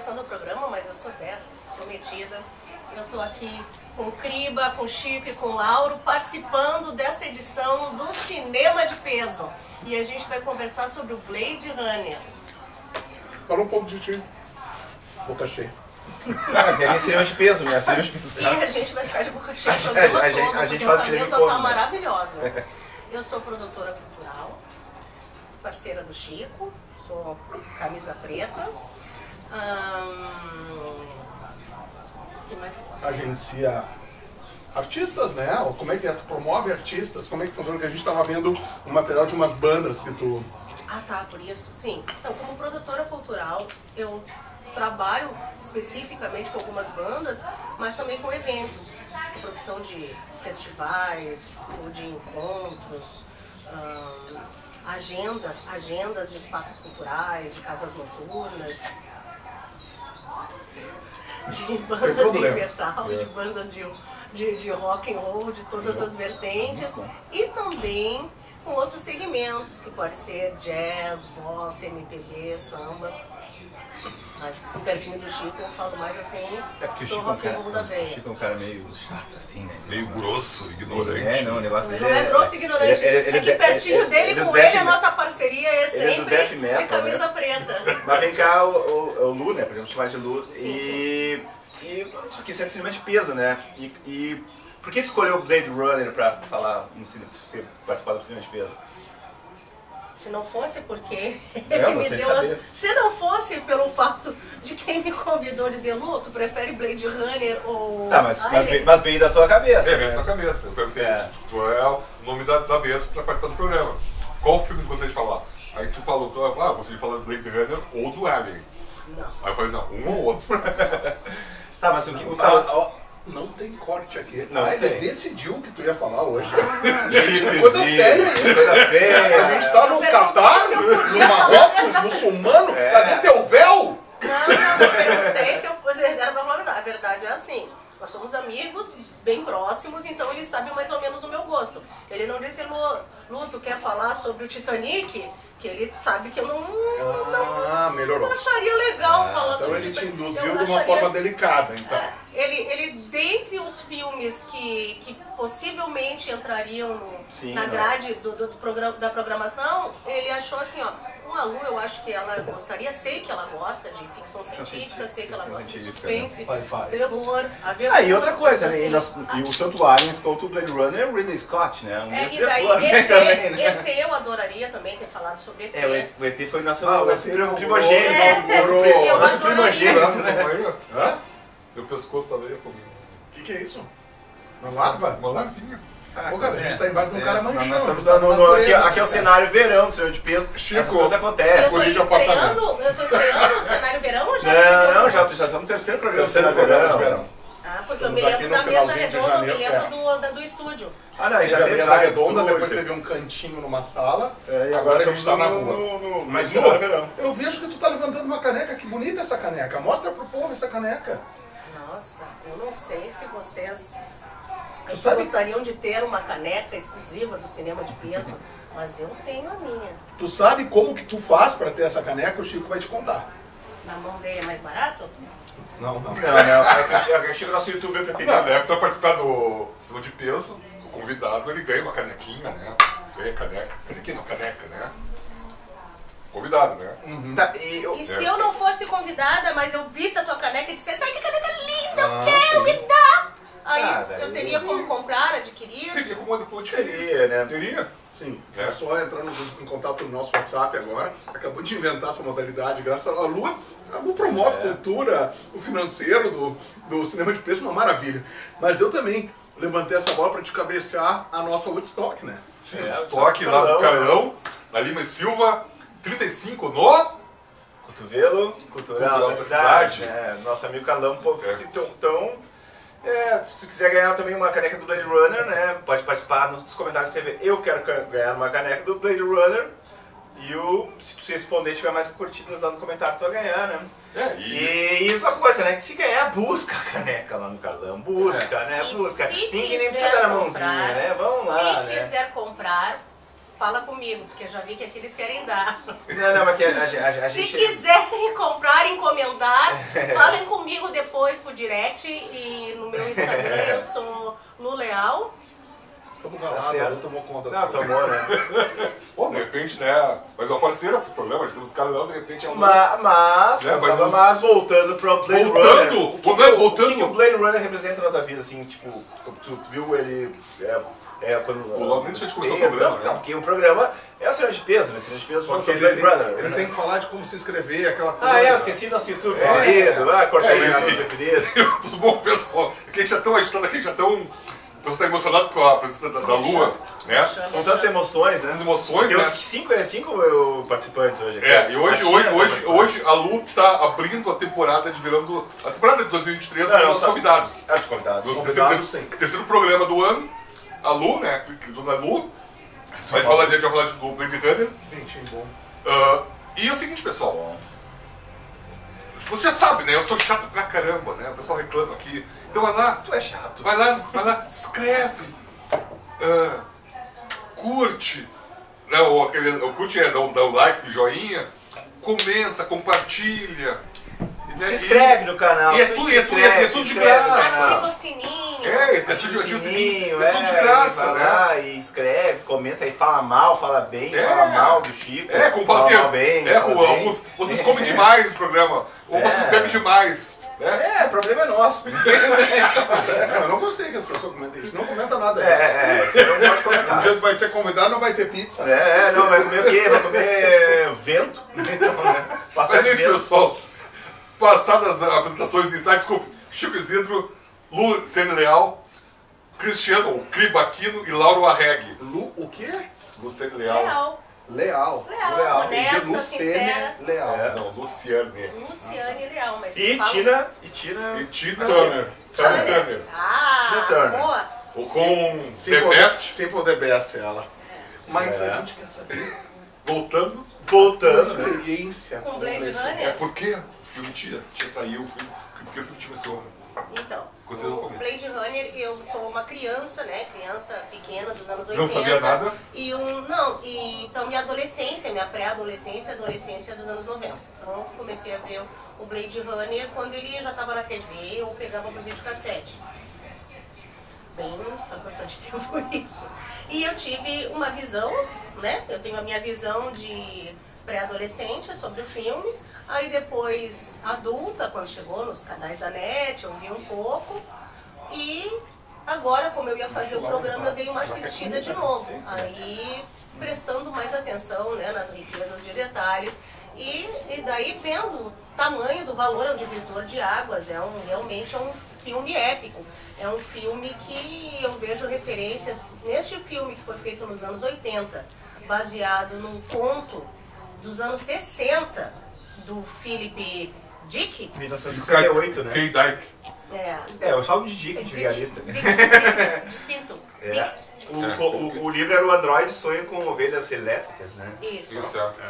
começando o programa, mas eu sou dessas, sou metida. Eu tô aqui com o Criba, com o Chico e com o Lauro, participando desta edição do Cinema de Peso. E a gente vai conversar sobre o Blade Runner. Fala um pouco de ti. Boca cheia. É cinema de peso, né? Cinema de peso. E a gente vai ficar de boca cheia o programa todo, a gente porque faz essa cinema mesa de tá come, né? maravilhosa. Eu sou produtora cultural, parceira do Chico, sou camisa preta. O que mais que eu posso falar? Agencia artistas, né? Ou como é que é? Tu promove artistas? Como é que funciona? Que a gente tava vendo um material de umas bandas que tu... Ah, tá, por isso, sim. Então, como produtora cultural, eu trabalho especificamente com algumas bandas, mas também com eventos, com produção de festivais, ou de encontros, agendas de espaços culturais, de casas noturnas, de bandas de metal, de bandas de rock and roll, de todas as vertentes, e também com outros segmentos, que pode ser jazz, bossa, MPB, samba. Mas pertinho do Chico eu falo mais assim, sou rock and roll da veia. O Chico é um cara meio chato, assim, né? Meio grosso, ignorante. É, não, o negócio Ele dele não é grosso e ignorante, é que pertinho dele, com ele, a nossa parceria é sempre de camisa preta. Mas vem cá, o Lu, né? Podemos chamar de Lu. E isso aqui é cinema de peso, né? E por que tu escolheu o Blade Runner pra falar no cinema, você participar do cinema de peso? Se não fosse porque Eu ele me deu. Se não fosse pelo fato de quem me convidou dizer, Lu, tu prefere Blade Runner ou. Tá, mas veio da tua cabeça. É, veio da tua cabeça. Eu perguntei, tu é o nome da mesa pra participar do programa. Qual filme você gostaria de falar? Aí tu falou, gostaria de falar do Blade Runner ou do Alien. Não. Aí eu falei, não, um ou outro. Tá, mas o que. Não tem corte aqui. Não, ele tem. decidiu o que tu ia falar hoje. Gente, coisa séria isso. Coisa feia. A gente tá no Catar, no Marrocos, muçulmano. Cadê teu véu? Não perguntei se eu era pra falar a verdade. A verdade é assim. Nós somos amigos, bem próximos, então ele sabe mais ou menos o meu gosto. Ele não disse, Lu, tu quer falar sobre o Titanic? Que ele sabe que eu Melhorou. não acharia legal falar Então sobre ele o te Titanic. induziu Eu de uma acharia- forma delicada, então. Ele, dentre os filmes que possivelmente entrariam na não. grade da programação, ele achou assim, ó, a Lu, eu acho que ela gostaria, sei que ela gosta de ficção científica, sei que ela gosta de suspense, terror, aventura. E outra coisa, né? assim. E o tanto Aliens quanto o Blade Runner é o Ridley Scott, né? E daí, também, né? ET eu adoraria também ter falado sobre ET. O ET foi nosso o primogênito. Nosso primogênito, né? Hã? Meu pescoço tá meio comigo. O que é isso? Uma larva? Uma larvinha. Pô, cara, a gente tá embaixo de um cara manchão. Nós estamos tá na natureza, aqui é o cenário verão do Cinema de Peso. Chico, Essas coisas acontecem. Eu tô Fugir de apartamento. estreando o cenário verão ou já? Não, já estamos no terceiro programa do cenário verão. Ah, porque eu Estamos me aqui lembro no da mesa finalzinho de redonda, eu me janeiro, lembro do estúdio. Ah, não, Já já teve teve mesa redonda, estúdio. depois teve um cantinho numa sala, E agora a gente tá na rua. no Mas, cenário Lu, verão. eu vejo que tu tá levantando uma caneca, que bonita essa caneca. Mostra pro povo essa caneca. Nossa, eu não sei se vocês sabe- gostariam de ter uma caneca exclusiva do cinema de peso, mas eu tenho a minha. Tu sabe como que tu faz pra ter essa caneca? O Chico vai te contar. Na mão dele é mais barato? Não. Não, é que o Chico é nosso youtuber preferido. Na época, pra participar do Cinema de Peso, o convidado, ele ganha uma canequinha, né? Ganha canequinha não, caneca, né? Convidado, né? Tá, E se eu não fosse convidada, mas eu visse a tua caneca e dissesse, ai que caneca linda, eu quero, me dá! Aí eu teria como comprar, adquirir. Teria como depois de Teria, né? Teria. Sim, é só entrar em contato no nosso WhatsApp agora. Acabou de inventar essa modalidade, graças a Lu. A Lu promove cultura, o financeiro do cinema de peso, uma maravilha. Mas eu também levantei essa bola para te cabecear a nossa Woodstock, né? Sim, estoque lá do Carlão, na Lima e Silva, 35 no... Cotovelo, cultural da cidade. cidade. Nosso amigo Carlão, se tu quiser ganhar também uma caneca do Blade Runner, né? Pode participar nos comentários, escrever eu quero ganhar uma caneca do Blade Runner. E se tu se responder, tiver mais curtidas lá no comentário, tu vai ganhar, né? E outra coisa, né? Que se ganhar, busca a caneca lá no Carlão. Busca, né? E Busca. se Ninguém nem quiser precisa dar na mãozinha, comprar, né? Vamos lá, se né? quiser comprar, fala comigo, porque eu já vi que aqui eles querem dar. Não, mas que a Se gente... quiserem comprar, encomendar, falem comigo depois por direct e no meu Instagram eu sou Lu Leal. Estamos calados, ela tomou conta. Não, tomou, né? Bom, de repente, né? Mas é uma parceira pro programa, a gente tem uns caras não, de repente é um. Mas voltando pro Blade Runner. Voltando! O que o Blade Runner representa na tua vida, assim, tipo, tu viu ele. Quando. Logo antes de começar o programa, né? Não, porque o programa é o Cinema de Peso, né? Cinema de Peso Porque sobre Blade Runner. ele tem que falar de como se inscrever, aquela coisa. Eu esqueci nosso YouTube preferido. Cortei meu YouTube preferido. Tudo bom, pessoal? Aqui a gente já estão agitando aqui, já estão. O pessoal está emocionado com a presença da Lua, né? São tantas emoções, né? As emoções, tem né? uns cinco participantes hoje aqui. E hoje a Lu está abrindo a temporada de virando. A temporada de 2023 dos nossos convidados. Os convidados. Terceiro programa do ano. A Lu, né? Dona Lu. A gente vai falar do Blade Runner. Ventinho bom. E é o seguinte, pessoal. Você já sabe, né? Eu sou chato pra caramba, né? O pessoal reclama aqui. Então vai lá. Tu é chato. Vai lá, escreve. Curte. Não, curte dá um like, joinha. Comenta, compartilha. Se inscreve no canal. E é tudo de graça. Ativa o sininho. Ativa o sininho. É tudo de graça, vai né? lá e escreve, comenta aí, fala mal, fala bem, fala mal do Chico. Fala mal bem. Alguns, vocês comem demais no programa. Ou vocês bebem demais. O problema é nosso. Eu não gostei que as pessoas comentem isso. Não comenta nada. Você não pode comentar. Um dia tu vai ser convidado, não vai ter pizza. Não, vai comer o quê? Vai comer vento. Então, né? Mas é isso, pessoal. Passadas as apresentações iniciais, desculpe, Chico Isidro, Lu Sene Leal, Cristiano, ou Cribaquino e Lauro Arreg. Lu, o quê? Lu Sene Leal. Leal. Honesta, Lucene sincera. Leal. Não, Luciane. Luciane Leal, mas E fala- Tina Turner. Turner. Tina Turner. Boa. Ou com The Simple Best. Simple The Best, ela. Mas a gente quer saber Voltando. a experiência. Com Blade É Runner. porque o filme te atraiu, porque o filme te emocionou. Então, Vocês vão o comer. Blade Runner, eu sou uma criança, né? Criança pequena dos anos 80. Não sabia nada? Então minha adolescência, minha pré-adolescência, adolescência dos anos 90. Então eu comecei a ver o Blade Runner quando ele já estava na TV ou pegava no videocassete. Faz bastante tempo isso. E eu tive uma visão, né? Eu tenho a minha visão de pré-adolescente sobre o filme. Aí depois, adulta, quando chegou nos canais da NET, eu vi um pouco. E agora, como eu ia fazer o programa, eu dei uma assistida de novo. Aí, prestando mais atenção, né, nas riquezas de detalhes. E daí vendo o tamanho do valor audiovisual de Águas. Realmente é um filme épico. É um filme que eu vejo referências neste filme que foi feito nos anos 80, baseado num conto dos anos 60, do Philip Dick. 1968, né? Kay Dyke. Eu falo de Dick, de vigarista. De Pinto. O livro era o Android Sonho com Ovelhas Elétricas, né? Isso.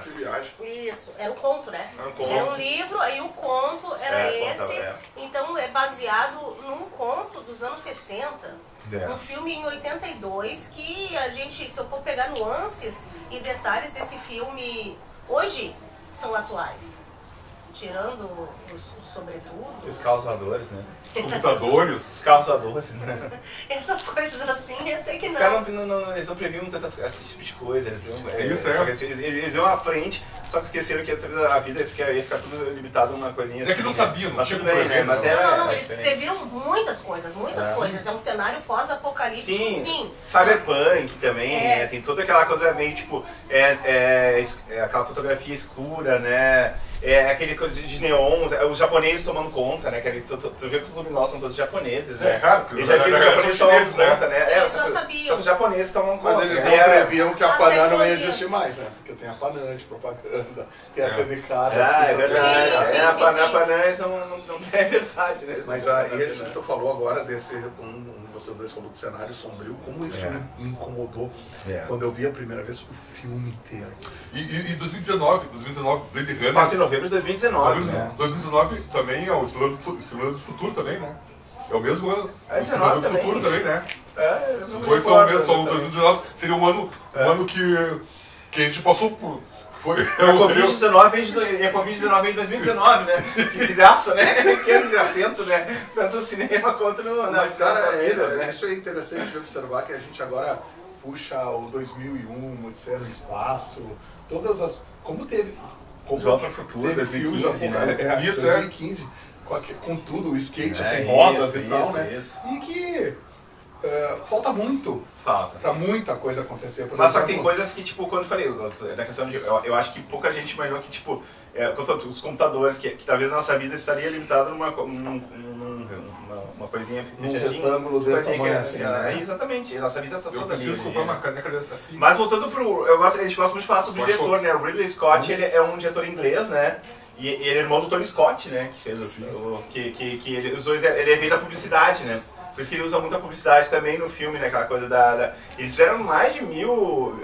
Que viagem. Isso, era o conto, né? Era um conto. Era um livro, aí o conto era esse. Conto, Então é baseado num conto dos anos 60. É. Um filme em 82 que a gente, se eu for pegar nuances e detalhes desse filme hoje, são atuais. Tirando os sobretudo. Os causadores, né? Computadores. Os causadores, né? Essas coisas assim, até que Os não. caras eles não previam esse tipo de coisa. Eles iam à frente, só que esqueceram que a vida ia ficar tudo limitado a uma coisinha assim. É que não sabiam, não mas tinha tudo bem, né? Mas era, Não, eles diferente. previram muitas coisas. É um cenário pós-apocalíptico, sim. Cyberpunk também, né? Tem toda aquela coisa meio tipo, aquela fotografia escura, né? Aquele coisa de neons, os japoneses tomando conta, né? Tu vê que os luminossos são todos japoneses, né? Claro, porque Eles já viram os japoneses tomando conta, né? Eles já sabiam. Só que os japoneses tomam conta. Mas eles né? não previam que a Panam não ia tecnologia. existir mais, né? Porque tem a Panam de propaganda, tem a TDK. É verdade. Sim, A sim, Panam não é verdade, né? Mas esse que tu falou agora, vocês dois falou do cenário sombrio, como isso me incomodou quando eu vi a primeira vez o filme inteiro. E 2019, Blade Runner. Passa em novembro de 2019, né? 2019 também é o Explorando do Futuro também, né? É o mesmo ano. É o Explorando 19 do Futuro também, né? Os dois são o mesmo, são 2019, seria um ano que a gente passou por... Foi, a Covid-19 vem em 2019, né? Que desgraça, né? Que desgracento, né? Tanto o cinema quanto Mas, cara, vidas, né? isso é interessante de observar, que a gente agora puxa o 2001, Odisseia no Espaço, todas as... Como teve... Volta para o Futuro, 2015, né? 2015, com tudo, o skate sem rodas e tal, né? E que falta muito. Pra muita coisa acontecer. Mas só que tem coisas que, tipo, quando eu falei, da questão de... Eu acho que pouca gente imaginou que, tipo, os computadores, que talvez a nossa vida estaria limitada numa coisinha... Um retângulo desse tamanho assim, né? Exatamente, a nossa vida tá toda ali. Eu preciso comprar uma caneca assim. Mas voltando pro... a gente gosta muito de falar sobre o diretor, né? O Ridley Scott, ele é um diretor inglês, né? E ele é irmão do Tony Scott, né? Que fez os dois... Ele veio da publicidade, né? Por isso que ele usa muito a publicidade também no filme, né? Aquela coisa Eles fizeram mais de 1000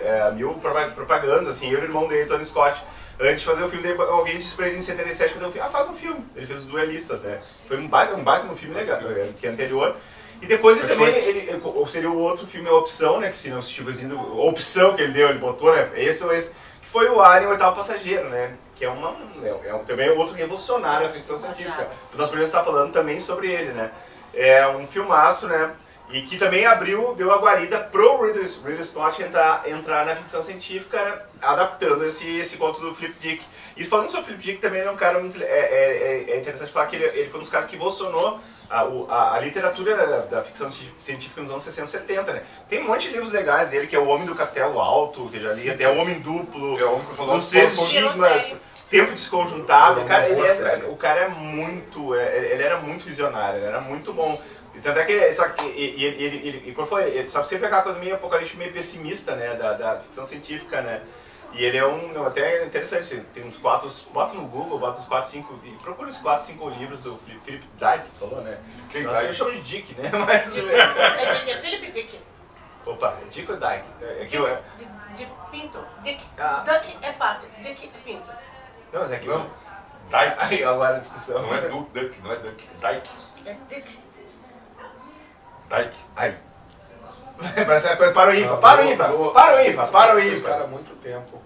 propagandas, assim, eu e o irmão dele, Tony Scott. Antes de fazer o filme, alguém disse pra ele em 77, faz um filme. Ele fez os Duelistas, né? Foi um baita no filme legal, que é anterior. E depois ele também, seria o outro filme, A Opção, né? Que se não assistiu assim, a opção que ele deu, ele botou, né? Esse ou esse. Que foi o Alien, o Oitavo Passageiro, né? Que também outro revolucionário da ficção científica. Nós podemos estar falando também sobre ele, né? É um filmaço, né? E que também deu a guarida pro Ridley Scott entrar na ficção científica, né? Adaptando esse conto do Philip Dick. E falando sobre o Philip Dick, também é um cara muito... É interessante falar que ele foi um dos caras que evolucionou a literatura da ficção científica nos anos 60 e 70, né? Tem um monte de livros legais dele, que é O Homem do Castelo Alto, que eu já li, até O Homem Duplo, Os Três Estigmas, Tempo Desconjuntado. O cara é muito... Ele era muito visionário, ele era muito bom. Tanto é que ele quando foi, ele sabe sempre aquela coisa meio apocalíptica, meio pessimista, né, da ficção científica, né. E ele é até interessante, tem uns 4, bota no Google, bota uns 4, 5, e procura uns 4, 5 livros do Philip Dick, falou, né. Eu chamo de Dick, né, mas... É Philip Dick. Opa, é Dick ou Dick? De pinto. Dick. Duck é pato, Dick é pinto. Não, mas é que... Não, Dyke. Aí, agora a discussão. Não é Duck, não é Duck, é Dyke. É Dick. Dyke. Aí. Parece uma coisa para o ímpar. Esse cara há muito tempo.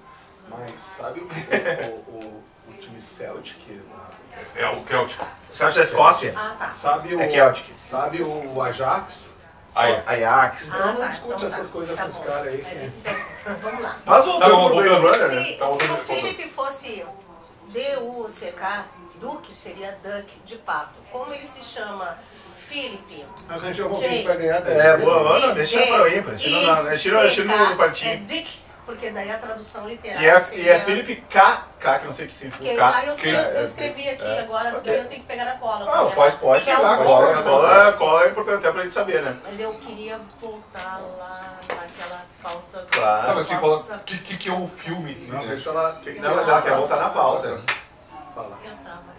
Mas sabe o time Celtic? É o Celtic. Celtic da Escócia. Ah, tá. Sabe É Celtic. Sabe o Ajax? Ajax. Não discute essas coisas com os caras aí. Então, vamos lá. Mas voltando pro Blade Runner, né? Se o Philip fosse D-U-C-K, Duke seria Duck de pato. Como ele se chama... Philip. Arranjou alguém que vai ganhar 10. Boa, deixa para o ímpar. Tira no partinho. É Dick, porque daí a tradução literal e é Philip K, que não sei o que significa K. Eu escrevi aqui agora, daí eu tenho que pegar na cola. Pode pegar, cola é importante até pra gente saber, né? Mas eu queria voltar lá naquela pauta. Claro. Tá, mas tinha que falar o que é o filme. Não, deixa ela... Não, mas ela quer voltar na pauta. Fala. Eu tava.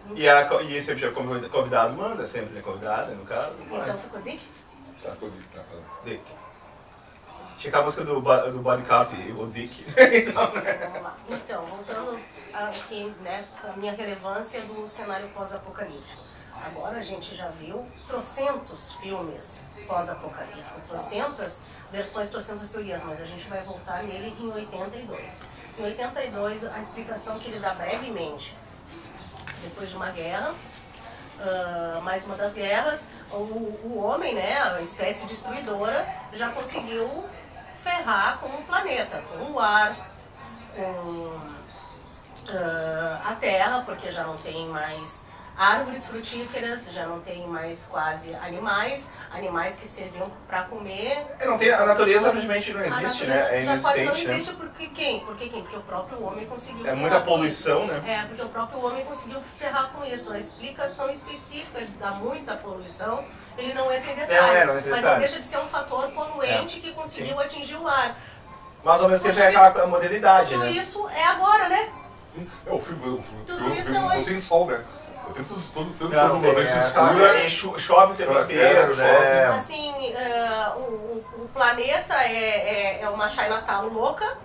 E sempre convidado manda, sempre é convidado, no caso. Então ficou Dick? Tá, ficou Dick. Dick. Tinha a música do Body Count, o Dick. Então, né? Vamos lá. Então, voltando aqui, né, a minha relevância do cenário pós-apocalíptico. Agora a gente já viu trocentos filmes pós-apocalípticos, trocentas versões, trocentas teorias, mas a gente vai voltar nele em 82. Em 82, a explicação que ele dá brevemente, depois de uma guerra, mais uma das guerras, o homem, né, a espécie destruidora, já conseguiu ferrar com o planeta, com o ar, com a terra, porque já não tem mais árvores frutíferas, já não tem mais quase animais que serviam para comer. Não tem, a natureza simplesmente não existe, né? É já quase não inexistente, existe, porque quem? Porque o próprio homem conseguiu ferrar muita com poluição, isso. né? Porque o próprio homem conseguiu ferrar com isso. A explicação específica da muita poluição, ele não entra em detalhes, mas não deixa de ser um fator poluente que conseguiu atingir o ar. Mas ao mesmo tempo é aquela modernidade, tudo né? Isso é agora, né? É o filme, Tudo isso é não hoje. tem sol, né? Eu tento Não, fazer isso escura. Chove o tempo inteiro, né? Assim, o planeta é uma Chinatown louca,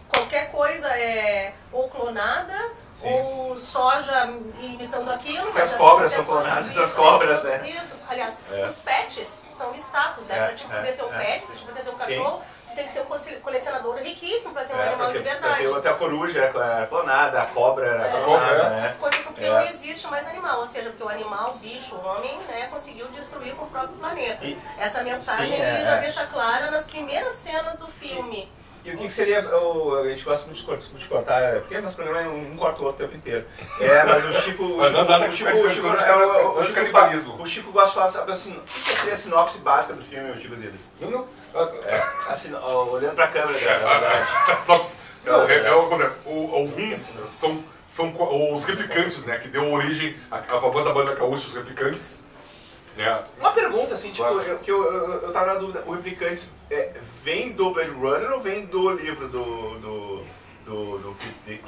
qualquer coisa é ou clonada, ou soja imitando aquilo. As cobras são clonadas, as cobras, né? Isso, aliás, os pets são status, né? Pra te poder ter um pet, pra te poder ter um cachorro, tu tem que ser um colecionador riquíssimo pra ter um animal de verdade. Até a coruja era clonada, a cobra era clonada, né? As coisas são porque não existe mais animal, ou seja, porque o animal, o bicho, o homem, né, conseguiu destruir com o próprio planeta. Essa mensagem ele já deixa clara nas primeiras cenas do filme. E o que seria, a gente gosta muito de cortar, porque nosso programa um corta o outro o tempo inteiro. Mas o Chico gosta de falar, sabe assim, o que seria a sinopse básica do filme, o Chico Zidro? Assim, olhando pra câmera, a sinopse, o que acontece, alguns são os replicantes, né, que deu origem à famosa banda gaúcha, os replicantes. Uma pergunta, assim, tipo, eu tava na dúvida, o Replicantes vem do Blade Runner ou vem do livro do Philip Dick?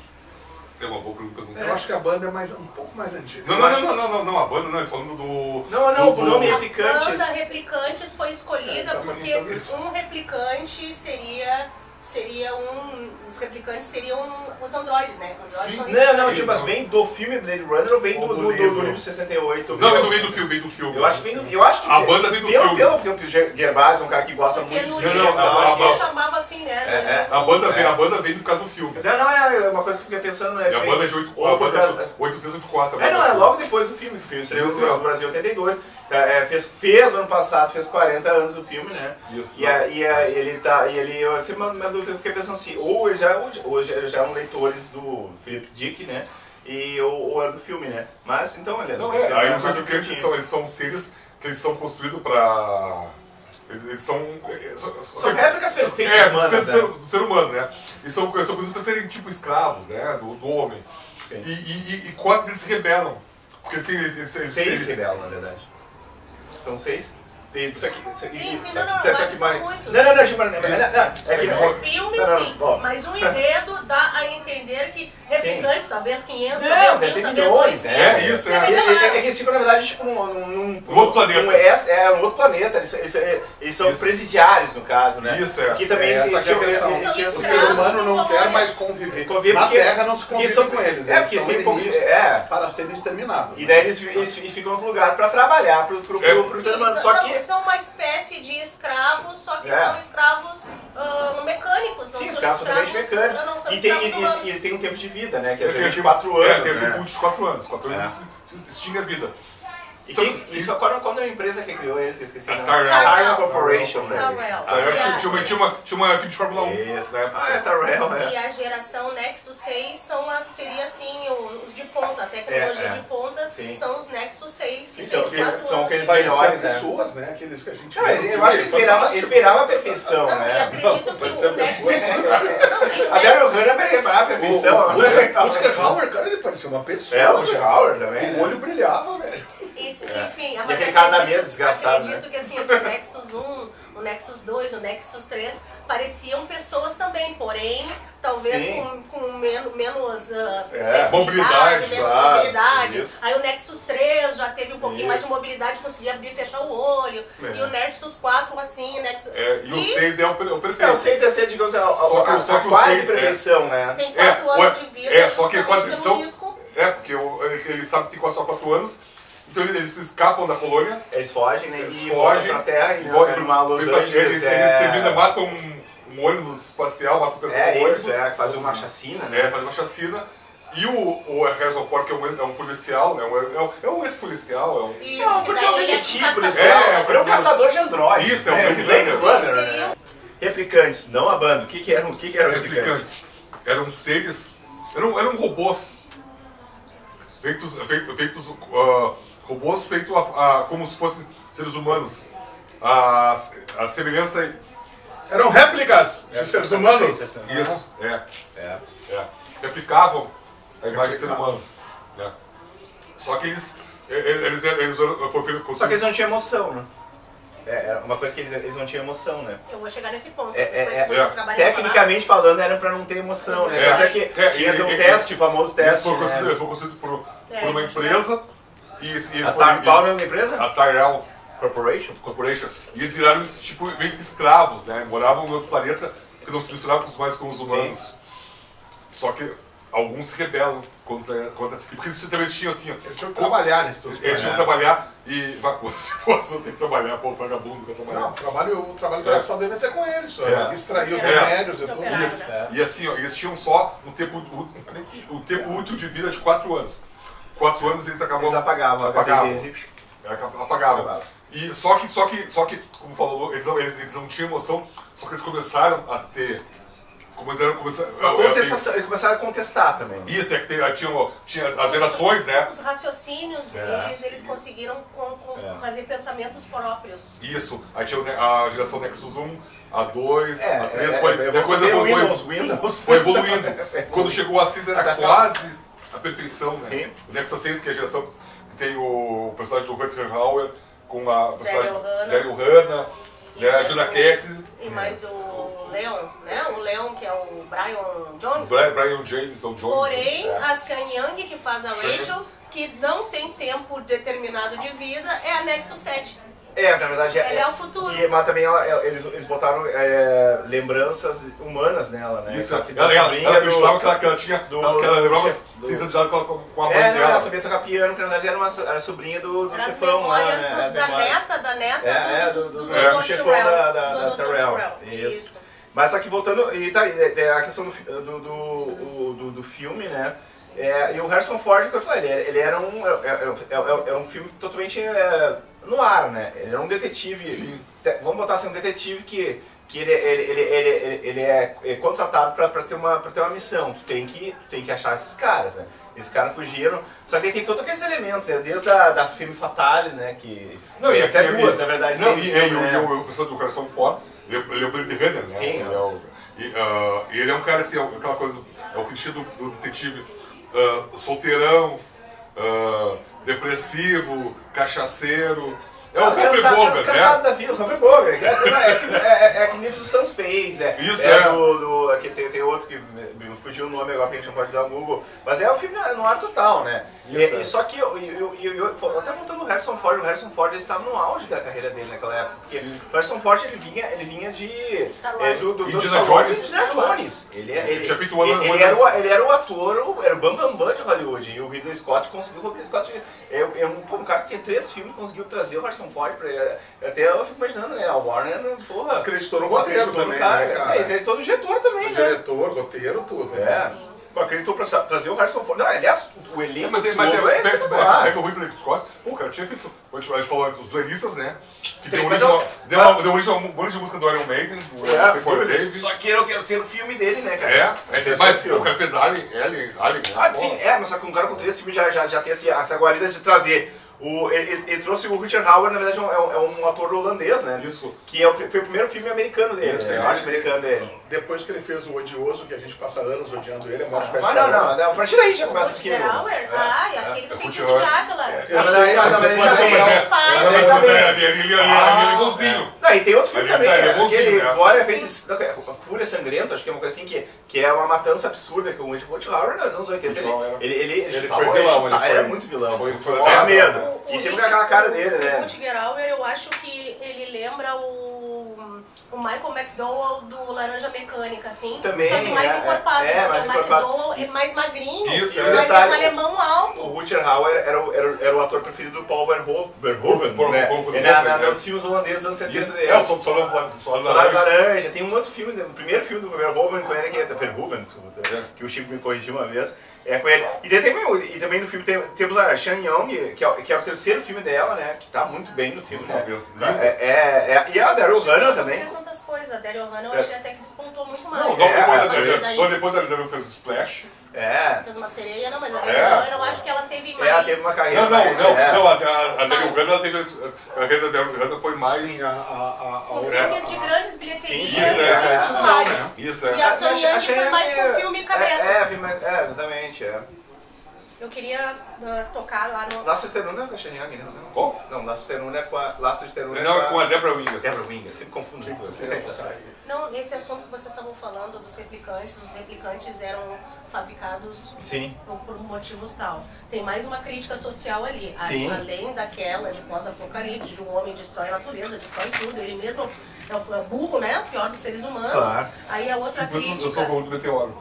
É uma boa pergunta, não sei. Eu acho que a banda é um pouco mais antiga. Não, a banda não, ele falando do... Não, o nome Replicantes. A banda Replicantes foi escolhida porque um replicante os replicantes seriam os androides, né? Tipo, mas vem do filme Blade Runner ou vem do livro 68? Não, vem do filme, Eu acho que vem do filme. A banda vem do filme. Porque o Gervásio é um cara que gosta muito de cinema. Não, chamava assim, né? A banda vem do caso do filme. É uma coisa que eu fiquei pensando, né? E a banda é de 8384. É logo depois do filme, que o filme estreou no Brasil em 82. Fez ano passado, fez 40 anos o filme, né? Isso. Eu fiquei pensando assim, ou eles já eram leitores do Philip Dick, né? Ou era do filme, né? Mas então, olha. Aí os replicantes eles são seres que eles são construídos para. Eles são réplicas perfeitas humanas, do ser humano, né? Eles são construídos para serem tipo escravos, né? Do homem. Sim. E 4 deles se rebelam. Porque assim, eles 6 se rebelam, na verdade. São 6? Isso aqui. Mas são muitos. No filme, sim. Mas o enredo dá a entender que replicantes, talvez 500, deve ter milhões, né? Isso, que eles ficam, na verdade, tipo, num outro planeta. Um outro planeta. Eles são presidiários, no caso, né? Isso, Aqui também existe o ser humano não quer mais conviver. Na Terra não se convive com eles. Porque são inimigos para serem exterminados. E daí eles ficam no lugar para trabalhar pro ser humano. Só que são uma espécie de escravos, só que são escravos mecânicos. Sim, escravos totalmente mecânicos. E eles têm um tempo de vida, né? Que é de 4 anos. Tem esse de 4 anos. 4 anos eles extinguem a vida. Qual é a empresa que criou eles? Esqueci. A Tyrrell Corporation, né? Tinha uma equipe de Fórmula 1. Isso, né? Tyrrell, né? E a geração Nexus 6 seria assim, os de ponta, a tecnologia de ponta são os Nexus 6, que são aqueles melhores pessoas, né? Aqueles que a gente eu acho que eles esperavam a perfeição, né? né? Acredito que o Nexus... A Daryl Hannah esperava a perfeição. O Rutger Hauer, cara, ele parecia uma pessoa. O Rutger Hauer também. O olho brilhava, velho. Enfim, mas aquele cara da medo, desgraçado, acredito que assim, o Nexus 1, o Nexus 2, o Nexus 3 pareciam pessoas também, porém, talvez com menos mobilidade. Aí o Nexus 3 já teve um pouquinho mais de mobilidade, conseguia abrir e fechar o olho. E o Nexus 4, assim, e o 6 é o perfeito. O 6 é, digamos, a quase perfeição, né? Tem 4 anos de vida. Só que é quase perfeição. Porque ele sabe que tem só 4 anos. Então eles escapam da colônia. Eles fogem, né? Eles fogem pra Terra e vão pra Los Angeles. Eles matam um ônibus espacial, matam o pessoal do ônibus. Fazem uma chacina, né? Fazem uma chacina. E o Harrison Ford, que é um policial, é um ex-policial. Um policial detetive, policial. Ele é um caçador de androides. Isso, é um Blade Runner. Replicantes, não a banda. O que eram replicantes? Eram seres, eram robôs. Feitos robôs feitos como se fossem seres humanos. A semelhança... Eram réplicas de seres humanos? Isso, replicavam a imagem de ser humano. Só que eles foram feitos com... Só que eles não tinham emoção, né? Era uma coisa que eles não tinham emoção, né? Eu vou chegar nesse ponto. Tecnicamente falando, era pra não ter emoção, né? Até que tinha um teste, famoso teste. Eles foram construídos por uma empresa. Qual é a empresa? A Tyrell Corporation. E eles viraram tipo meio que escravos, né? Moravam em outro planeta que não se misturavam mais com os humanos. Só que alguns se rebelam E porque eles também tinham assim, ó. Eles tinham que trabalhar nesse tudo. Eles tinham que trabalhar e. Se fosse, tem que trabalhar, pô, vagabundo pra trabalhar. Não, o trabalho braçal dele vai ser com eles, só. Extrair os É. remédios e tudo Operário, isso. né? E assim, ó, eles tinham só um tempo útil de vida de 4 anos. 4 anos eles acabam. Eles apagavam. Apagavam. E só que, como falou, eles não tinham noção, só que eles começaram a ter. Eles começaram a contestar também. Isso, é que tinha as gerações, né? Os raciocínios deles, eles conseguiram fazer pensamentos próprios. Isso, aí tinha a geração Nexus 1, a 2, a 3, foi evoluindo. Quando chegou a 6 era quase a perfeição, né? Sim. O Nexus 6, que é a geração que tem o personagem do Rutger Hauer, com a personagem Daryl Hannah, a Julia Katz. E mais o Leon, né? O Leon, que é o Brian Jones. Brian Jameson Jones. Porém, a Sean Young, que faz a Rachel, que não tem tempo determinado de vida, é a Nexus 7. Na verdade Ela é o futuro. Mas também eles botaram lembranças humanas nela, né? Isso, Só que ela acreditava que ela tinha. Que ela lembrava se de com a mãe dela. Ela sabia tocar piano, porque na verdade era sobrinha do chefão lá, né? Da neta do chefão da Tyrell. Isso. Mas só que voltando, e tá, a questão do filme, né? E o Harrison Ford, que eu falei, ele era um filme totalmente no ar, né? Ele era um detetive. Sim. Vamos botar assim, um detetive que ele é contratado para ter uma missão. Tu tem que achar esses caras, né? Esses caras fugiram, só que ele tem todos aqueles elementos, né? Desde da Femme Fatale, né? Não, e até duas, na verdade. Não, o pessoal do Harrison Ford, ele é o Blade Runner, né? Sim. Ele é um cara assim, aquela coisa, é o clichê do detetive solteirão, depressivo, cachaceiro. É o Humphrey Bogart, né? Cansado da vida, o Humphrey Bogart. É que livro do Sam Spade. Tem outro que me fugiu o nome agora, que a gente não pode dar no Google. Mas é um filme no ar total, né? Só que, até voltando no Harrison Ford, o Harrison Ford ele estava no auge da carreira dele naquela época. Porque o Harrison Ford ele vinha de Star Wars. do Indiana Jones. Indiana Jones. Ele era o ator, era o Bam de Hollywood. E o Ridley Scott conseguiu. O Ridley Scott é um cara que tem 3 filmes, conseguiu trazer o Harrison Ford pra ele. Até eu fico imaginando, né? A Warner, porra, Acreditou no roteiro também, cara, né, cara? Acreditou no diretor também, né? Diretor, roteiro, tudo. Acreditou pra trazer o Harrison Ford. Não, aliás, o elenco pega o Ridley Scott, pô, cara, tinha feito, a gente falou antes, os duelistas, né? Que deu origem a um monte de música do Iron Maiden, só que eu quero ser o filme dele, né, cara? Mas o cara fez Alien, sim, mas só que um cara com 3 filmes já tem essa guarida de trazer. Ele trouxe o Rutger Hauer, na verdade é um ator holandês, né? Isso. Que foi o primeiro filme americano dele, eu acho americano dele. Depois que ele fez o Odioso, que a gente passa anos odiando ele, é uma espécie Mas não, a partir daí já começa aqui. E aquele feitiço de Águila. Ele é igualzinho. Não, e tem outro filme também, aquele Glória Fúria Sangrenta, acho que é uma coisa assim, que é uma matança absurda, que o Rutger Hauer nos anos 80, ele foi vilão, ele é muito vilão. Foi medo. E sempre com aquela cara dele, né? O Rutger Hauer, eu acho que ele lembra o Michael McDowell do Laranja Mecânica, assim. Também, só que mais encorpado. mais o McDowell é mais magrinho, Isso, mas é um alemão alto. O Rutger Hauer era o ator preferido do Paul Verhoeven, né? Nos filmes holandeses dos anos 70 dele. O Soldado Laranja. Tem um outro filme, o primeiro filme do Verhoeven com ele, que é Verhoeven, que o Chico me corrigiu uma vez. É com ele. E também no filme temos a Sean Young, que é o terceiro filme dela, né? Que tá muito bem no filme, né? E a Daryl Hannah também. Fez tantas coisas. A Daryl Hannah eu achei até que despontou muito mais. Depois a Daryl fez o Splash. Fez uma sereia, não, mas a Daryl Hannah eu acho que ela teve mais. Ela teve uma carreira. Não, a Daryl Hannah teve. A carreira da Daryl Hannah foi mais. Os filmes de grandes bilheterias Isso, e a Sean Young foi mais com filme cabeças. Exatamente, Eu queria tocar lá no... Laço de Ternura é com a Sean Young, né? Qual? Não, Laço de Ternura é com a... Laço de Ternura Não, é com a Deborah Winger. Deborah Winger, sempre confundo isso. Não, esse assunto que vocês estavam falando dos replicantes, os replicantes eram fabricados por motivos tal. Tem mais uma crítica social ali, além daquela de pós-apocalipse, de um homem destrói a natureza, destrói tudo, ele mesmo burro, né? Pior dos seres humanos. Claro. Aí a outra crítica... Eu sou o burro do meteoro.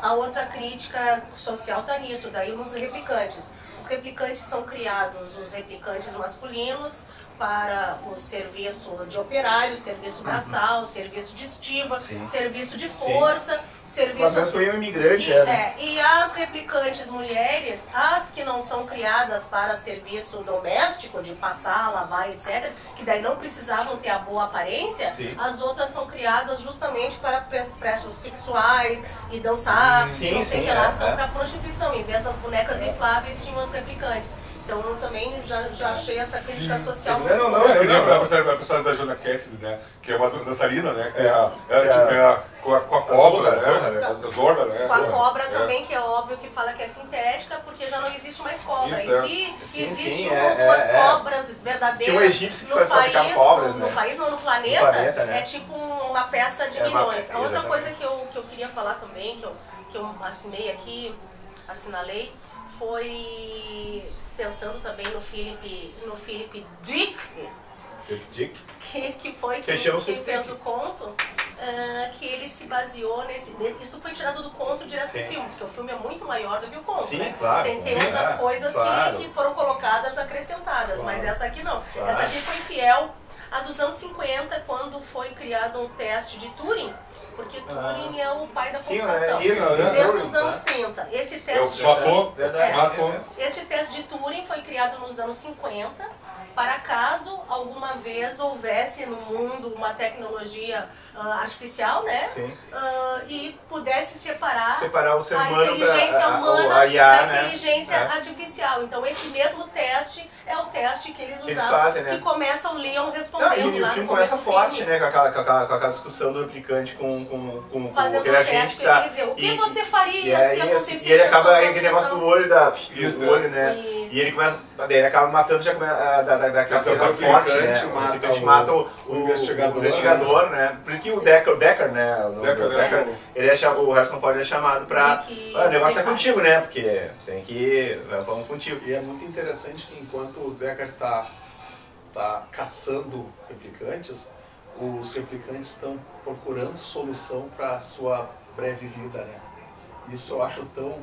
A outra crítica social tá nisso, daí nos replicantes. Os replicantes são criados, os replicantes masculinos, para o serviço de operário, serviço braçal, serviço de estiva, serviço de força, serviço... Mas eu sou um imigrante, E as replicantes mulheres, as que não são criadas para serviço doméstico, de passar, lavar, etc., que daí não precisavam ter a boa aparência, as outras são criadas justamente para prestos sexuais e dançar, não sei que lá, são para prostituição. Em vez das bonecas infláveis, tinham as replicantes. Então eu também já achei essa crítica social muito boa. A personagem da Jona Cassidy, né? Que é uma dançarina, né? Com a cobra, né? A Zorda, né? Com a cobra também, que é óbvio que fala que é sintética, porque já não existe mais cobra. E se existem duas cobras verdadeiras no país, no planeta, é tipo uma peça de milhões. A outra coisa que eu queria falar também, que eu assinalei, foi pensando também no Philip Dick, que foi quem fez o conto, que ele se baseou nesse... Isso foi tirado do conto direto do filme, porque o filme é muito maior do que o conto, né? Tem outras coisas que foram colocadas, acrescentadas, mas essa aqui não. Essa aqui foi fiel à dos anos 50, quando foi criado um teste de Turing, porque Turing é o pai da computação, desde os anos 30. Esse teste de Turing foi criado nos anos 50, para caso alguma vez houvesse no mundo uma tecnologia artificial, né? E pudesse separar o ser humano a inteligência humana da inteligência artificial. Então esse mesmo teste é o teste que eles usavam, fazem, né? que começa o Leon respondendo. E o filme começa forte, né? Com aquela discussão do replicante com aquele agente que tá... Ele dizer, o que você faria se acontecesse? E ele acaba aquele negócio do olho, né? E ele começa... Ele acaba matando já daquela cena forte, né? O replicante mata o investigador, né? Por isso que o Decker, né? O Harrison Ford é chamado pra... O negócio é contigo, né? Porque tem que... Vamos contigo. E é muito interessante que enquanto o Decker tá caçando replicantes, os replicantes estão procurando solução para sua breve vida, né? Isso eu acho tão...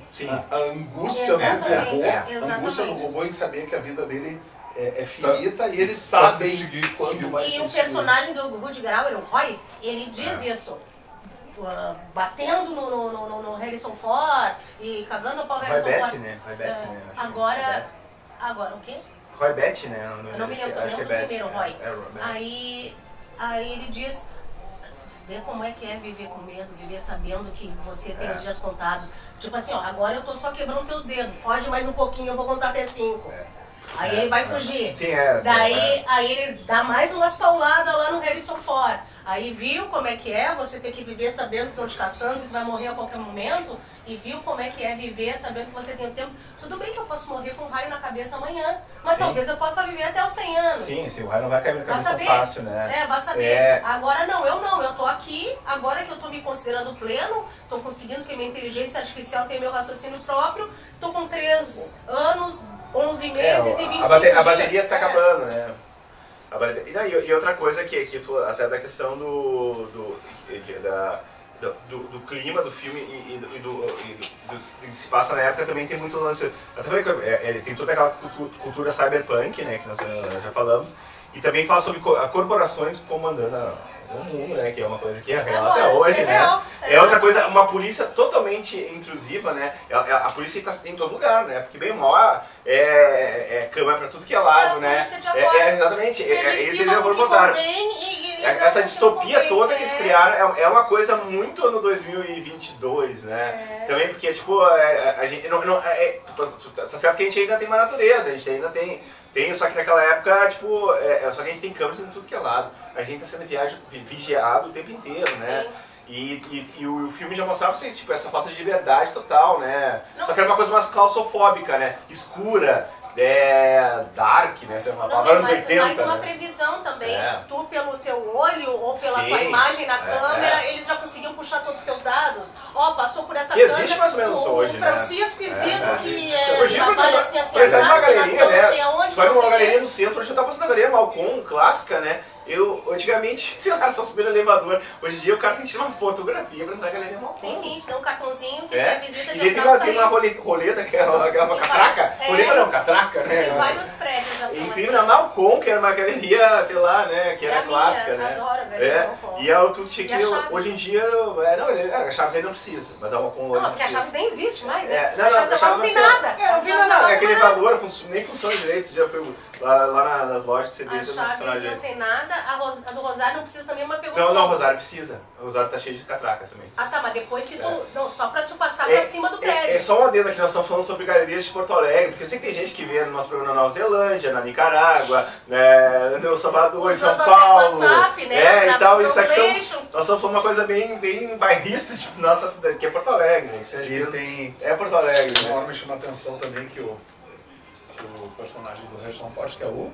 A angústia do robô, a angústia do robô em saber que a vida dele é finita e eles sabem quando vai ser. E o personagem do Rutger Hauer, o Roy, ele diz isso. Batendo no Harrison Ford e cagando a pau no Harrison Ford. Roy Batty, né? Agora o quê? Roy Batty, né? Eu não me lembro, só lembro do primeiro, Roy. Aí ele diz... Vê como é que é viver com medo, viver sabendo que você tem os dias contados. Tipo assim, ó, agora eu tô só quebrando teus dedos, foge mais um pouquinho, eu vou contar até 5. Aí ele vai fugir. Aí ele dá mais umas pauladas lá no Harrison Ford. Aí viu como é que é você ter que viver sabendo que estão te caçando, que vai morrer a qualquer momento. E viu como é que é viver sabendo que você tem o tempo. Tudo bem que eu posso morrer com um raio na cabeça amanhã, mas talvez eu possa viver até os 100 anos. Sim, o raio não vai cair na cabeça fácil, né? Vai saber. Agora eu tô aqui, agora que eu tô me considerando pleno, tô conseguindo que a minha inteligência artificial tenha meu raciocínio próprio, tô com 3 anos, 11 meses e 25 dias. A bateria está acabando, né? E outra coisa que até da questão do clima do filme e do que se passa na época também tem muito lance. Ele tem toda aquela cultura cyberpunk, né, que nós já falamos, e também fala sobre corporações comandando o mundo, né, que é uma coisa que é real até hoje, né? É outra coisa, uma polícia totalmente intrusiva, né? A polícia está em todo lugar, né? Porque bem ou mal é câmera para tudo que é lado, né? Exatamente. Esse já vou botar. Essa distopia toda que eles criaram é uma coisa muito ano 2022, né? Também porque, tipo, a gente tá certo que a gente ainda tem uma natureza, a gente ainda tem, só que naquela época, tipo, só que a gente tem câmeras em tudo que é lado. A gente está sendo vigiado o tempo inteiro, né? E o filme já mostrava vocês, tipo, essa falta de liberdade total, né? Só que era uma coisa mais claustrofóbica, né? Escura. Dark, né? Essa é uma palavra anos 80, mas uma previsão também. Tu, pelo teu olho ou pela tua imagem na câmera, eles já conseguiam puxar todos os teus dados. Passou por essa câmera. Existe mais ou menos hoje, né? O Francisco Isidro, que trabalha assim, assado, nasceu não sei aonde. Vai numa galeria no centro, hoje eu tava passando na galeria Malcom, clássica, né? Antigamente, sei lá, só subir no elevador. Hoje em dia o cara tem que tirar uma fotografia pra entrar na galeria mal. Sim, sim, tem um cartãozinho que é. visita de e tem uma roleta, que é uma catraca. Roleta não, catraca, né? Tem vários prédios assim. Tem na Malcom, que era uma galeria, sei lá, né? Que era clássica, né? Adoro a galeria Malcom. E a tu tinha que hoje em dia. A Chaves aí não precisa, mas a Malcom hoje. Não, porque a Chaves nem existe mais, né? A Chaves agora não tem nada. Não tem nada. Aquele elevador nem funciona direito. Você já foi lá nas lojas de CD. A Chaves não tem nada, a do Rosário não precisa também, mas pegou Não, fogo. o Rosário precisa. O Rosário tá cheio de catracas também. Ah tá, mas depois que tu... Não, só pra tu passar pra cima do prédio. É só uma adendo aqui, nós estamos falando sobre galerias de Porto Alegre, porque eu sei que tem gente que vê no nosso programa na Nova Zelândia, na Nicarágua, né, no Salvador, em São Paulo. WhatsApp, né? E tal, isso aqui nós estamos falando uma coisa bem bairrista de nossa cidade, que é Porto Alegre. Né? É Porto Alegre. Uma hora me chama a atenção também que o personagem do Harrison Ford, que é o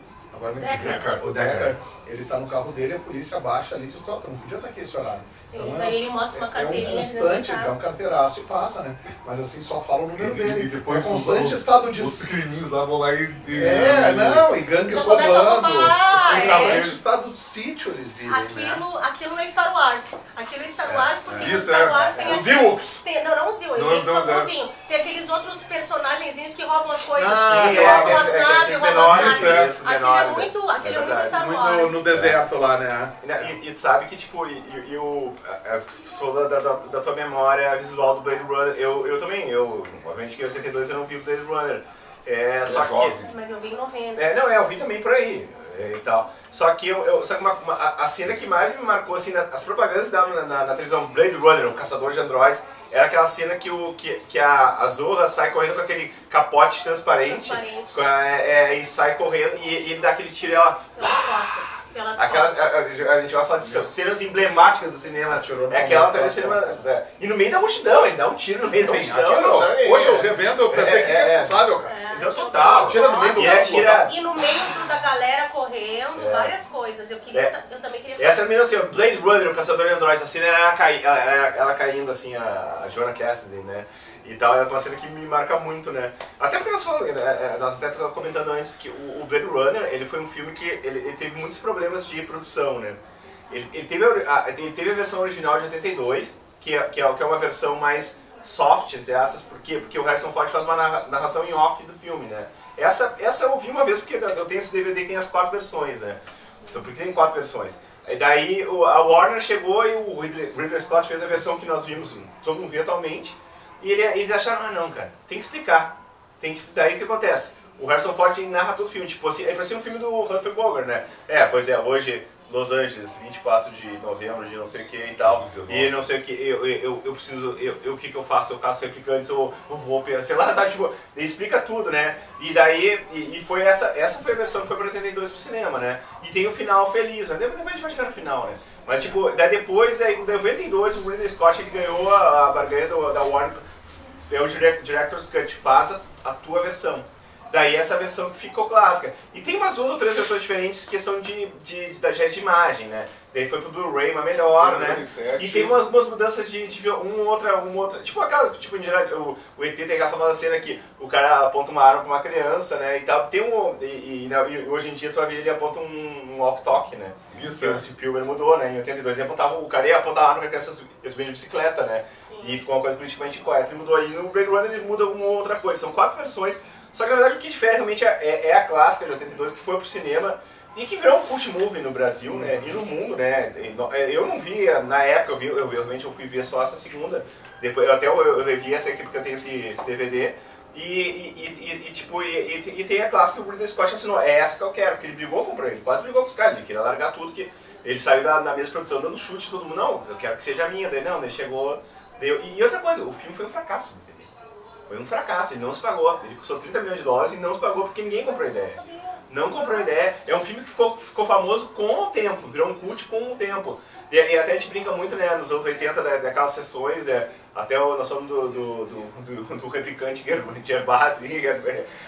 Deckard, ele tá no carro dele, a polícia baixa ali e diz, não podia estar aqui esse horário. Sim, então, daí ele mostra uma carteirinha. É um constante, ele dá um carteiraço e passa, né? Mas assim, só fala o número dele. E depois é um constante estado de... Os criminhos lá vão lá e gangues roubando. Constante estado de sítio, eles vivem, Aquilo é Star Wars. Aquilo é Star Wars, porque no Isso, Star Wars tem os Ewoks. Não os Ewoks, eles são bonzinhos. Tem aqueles outros personagenzinhos que roubam as coisas. Roubam as naves, roubam as naves. Aquele é muito Star Wars. Muito no deserto lá, né? E tu sabe que, tipo, tu falou da tua memória visual do Blade Runner, eu também, obviamente que em 82 eu não vi o Blade Runner, só que... Mas eu vi em 90. Eu vi também por aí, e tal. Só que a cena que mais me marcou, assim, as propagandas que davam na televisão Blade Runner, o caçador de androides, era aquela cena que a Zorra sai correndo com aquele capote transparente. E sai correndo e ele dá aquele tiro e ela... Pelas costas. A gente gosta de falar de cenas emblemáticas do cinema. É aquela também cinema. E no meio da multidão, ele dá um tiro no meio da multidão. Hoje eu revendo, eu pensei que é responsável, cara. Então total. Tira no meio do E no meio da galera correndo, várias coisas. Eu também queria falar. Essa menina assim, Blade Runner, o caçador de androides, a cena era ela caindo assim, a Joanna Cassidy, né? E tal, é uma cena que me marca muito, né? Até porque nós até estávamos comentando antes que o Blade Runner, ele foi um filme que ele teve muitos problemas de produção, né? Ele teve a versão original de 82, que é uma versão mais soft, entre aspas, porque o Harrison Ford faz uma narração em off do filme, né? Essa eu vi uma vez, porque eu tenho esse DVD que tem as 4 versões, né? Então, porque tem 4 versões. E daí a Warner chegou e o Ridley Scott fez a versão que nós vimos, todo mundo vê atualmente. E eles acharam, não, cara, tem que explicar. Daí o que acontece? O Harrison Ford narra todo o filme, tipo assim, parecia um filme do Humphrey Bogart, né? Pois é, hoje, Los Angeles, 24 de novembro de não sei o que e tal, e não sei o que, eu preciso, o que eu faço? Eu caço replicantes, ou vou, sei lá, sabe, tipo, ele explica tudo, né? E daí, foi essa foi a versão que foi para 82 pro cinema, né? E tem o final feliz, mas depois a gente vai chegar no final, né? Mas tipo, daí depois, em 92, o Ridley Scott ele ganhou a barganha da Warner, o Director's Cut, faz a tua versão. Daí essa versão que ficou clássica. E tem umas 2 ou 3 versões diferentes, questão de imagem, né? Daí foi pro Blu-ray, uma melhor, né? 97. E tem umas mudanças de uma outra. Tipo aquela, tipo, em geral, o ET tem aquela famosa cena que o cara aponta uma arma pra uma criança, né? E tal. Tem e hoje em dia tu vai ver ele aponta um walk-talk, né? Isso, o Spielberg mudou, né? Em 82 o cara ia apontar a arma pra criança subir de bicicleta, né? Sim. E ficou uma coisa politicamente correta. Ele mudou aí. No Blade Runner ele muda uma outra coisa. São 4 versões. Só que na verdade o que difere realmente é a clássica de 82, que foi pro cinema e que virou um cult movie no Brasil, né? E no mundo, né? Eu não via, na época, realmente eu fui ver só essa segunda. Depois, eu revi essa aqui porque eu tenho esse DVD. E tem a clássica que o Ridley Scott assinou. É essa que eu quero, porque ele brigou com ele, quase brigou com os caras, ele queria largar tudo, que ele saiu da mesma produção dando chute, todo mundo, não, eu quero que seja a minha, daí não, ele chegou. E outra coisa, o filme foi um fracasso. Foi um fracasso, ele não se pagou. Ele custou 30 milhões de dólares e não se pagou porque ninguém comprou a ideia. Não comprou a ideia. É um filme que ficou famoso com o tempo, virou um cult com o tempo. E até a gente brinca muito, né, nos anos 80, daquelas sessões, até nós falamos do replicante Gervasi.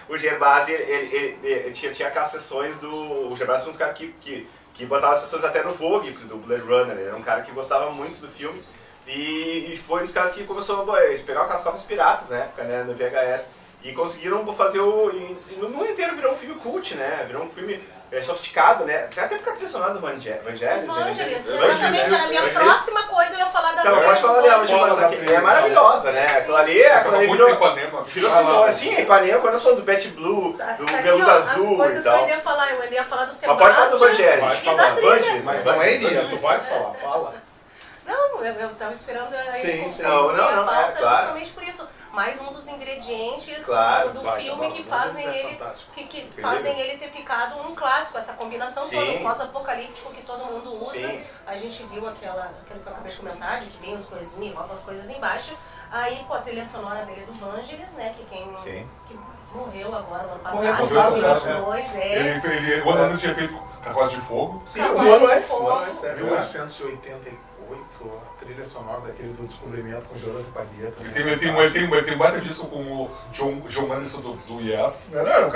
O Gervasi, ele tinha aquelas sessões o Gervasi foi um dos caras que botava sessões até no Vogue, do Blade Runner. Ele era um cara que gostava muito do filme. E foi um dos caras que começou a pegar aquelas cópias piratas, né, no VHS, e conseguiram fazer no mundo inteiro virou um filme cult, né, virou um filme sofisticado, né? Até porque a trilha sonora do Vangelis. Exatamente, a minha próxima coisa eu ia falar da Então, pode falar dela, é maravilhosa, né? Aquilo ali muito Ipanema. virou sinônimo. Sim, Ipanema, quando eu sou do Bat Blue, do Veludo Azul e tal. As coisas que eu ainda ia falar do Sebastião. Mas pode falar do Vangelis. E da trilha. Mas não é Iria, tu vai falar, fala. Não, eu tava esperando Sim. Não, pauta claro. justamente por isso. Mais um dos ingredientes do filme que fazem ele fazem ele ter ficado um clássico, essa combinação toda, pós-apocalíptico que todo mundo usa. Sim. A gente viu aquilo que eu acabei de comentar, de que vem as coisinhas, rouba as coisas embaixo. Aí, pô, a trilha sonora dele é do Vangelis, né? Que morreu agora no ano passado. Morreu passado, Ele, o ano antes tinha feito Carruagem de Fogo. Sim, um ano antes. 1888, a trilha sonora daquele do Descobrimento com Jonathan Palheta. Ele tem mais disco com o John Anderson do Yes. Não, um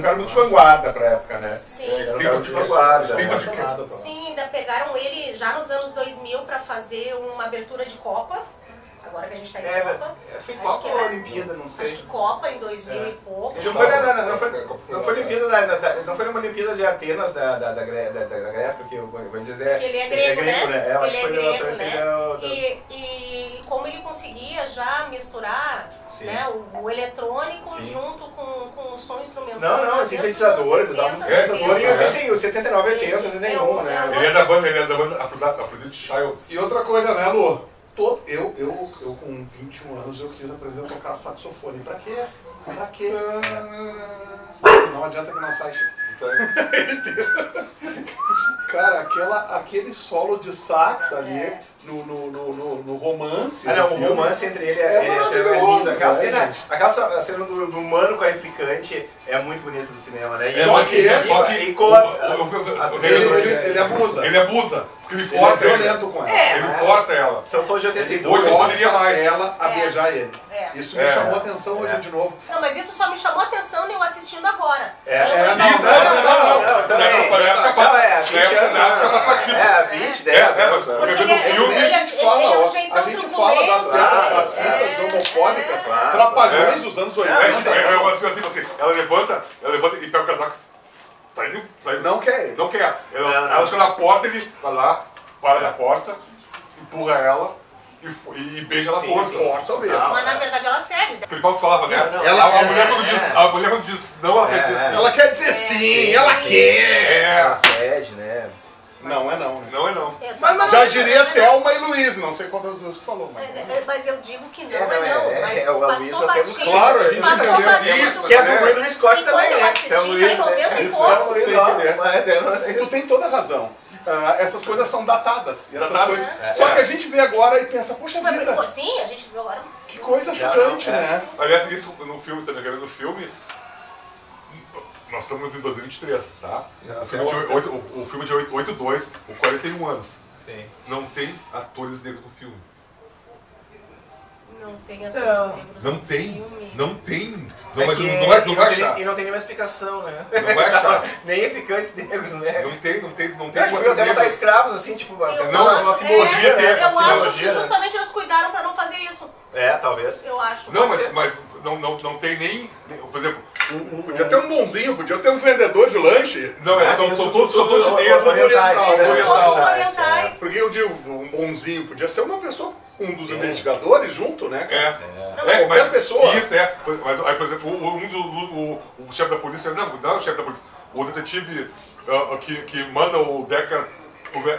cara muito de vanguarda pra época, né? Sim. De vanguarda. Sim, ainda pegaram ele já nos anos 2000 pra fazer uma abertura de Copa. Agora que a gente tá em Copa. Foi Copa ou Olimpíada, não sei. Acho que Copa em 2000 e pouco. Não foi Olimpíada, não foi uma Olimpíada de Atenas da Grécia, porque eu vou dizer. Porque ele é grego, né? Acho que foi grego, né? E como ele conseguia já misturar, né, o eletrônico junto com o som instrumental. Não, sintetizador, eles usavam sintetizador em 79, 80, 81, né? Ele é da banda Aphrodite Childs. E outra coisa, né, Lu? Eu com 21 anos, eu quis aprender a tocar saxofone. Pra quê? Não adianta que não sai. Cara, aquele solo de sax ali no romance. O romance entre ele é lindo. Aquela cena do humano com a replicante é muito bonita do cinema, né? Ele abusa. Porque ele força ela. Violento com ela. Ele força ela. São de 82. Ele força ela a beijar ele. Isso me chamou a atenção hoje de novo. Não, mas isso só me chamou a atenção eu assistindo agora. Na época 20, 10 anos. A gente fala das piadas racistas, homofóbicas, trapalhões dos anos 80. Ela levanta e pega o casaco. Tá indo. Não quer. Ela chega na porta, ele vai lá, para na porta, empurra ela e beija ela força mesmo. Mas na verdade ela cede. Aquele pau que falava, né? A mulher quando diz não, ela quer dizer sim. Ela quer dizer sim, ela quer. Ela cede, né? Não é não, né? Não é não. Já diria Thelma e Luiz, não sei quantas vezes que falou. Mas eu digo que não é não. Mas passou batido. Claro, a gente entendeu isso. Que é do Ridley Scott também, né? Tu tem toda a razão. Essas coisas são datadas. Só que a gente vê agora e pensa, poxa vida. Sim, a gente vê agora. Que coisa chocante, né? Aliás, isso no filme, também, no filme. Nós estamos em 2023, tá? O filme de 82, o 41 anos. Sim. Não tem atores negros no filme. Não tem atores negros no filme. Não tem. Não vai achar. E não tem nenhuma explicação, né? Não vai achar. Nem replicantes negros, né? Não tem. Até botar escravos assim, tipo, uma simbologia ter. Eu acho que justamente eles cuidaram pra não fazer isso. Talvez. Eu acho. Não, mas não tem nem. Por exemplo, podia ter um bonzinho, podia ter um vendedor de lanche. Não, são todos chineses, orientais. Porque eu digo, um bonzinho podia ser uma pessoa, um dos investigadores junto, né? Qualquer pessoa. Isso mas aí, por exemplo, o chefe da polícia, não é o chefe da polícia, o detetive que manda o Decker.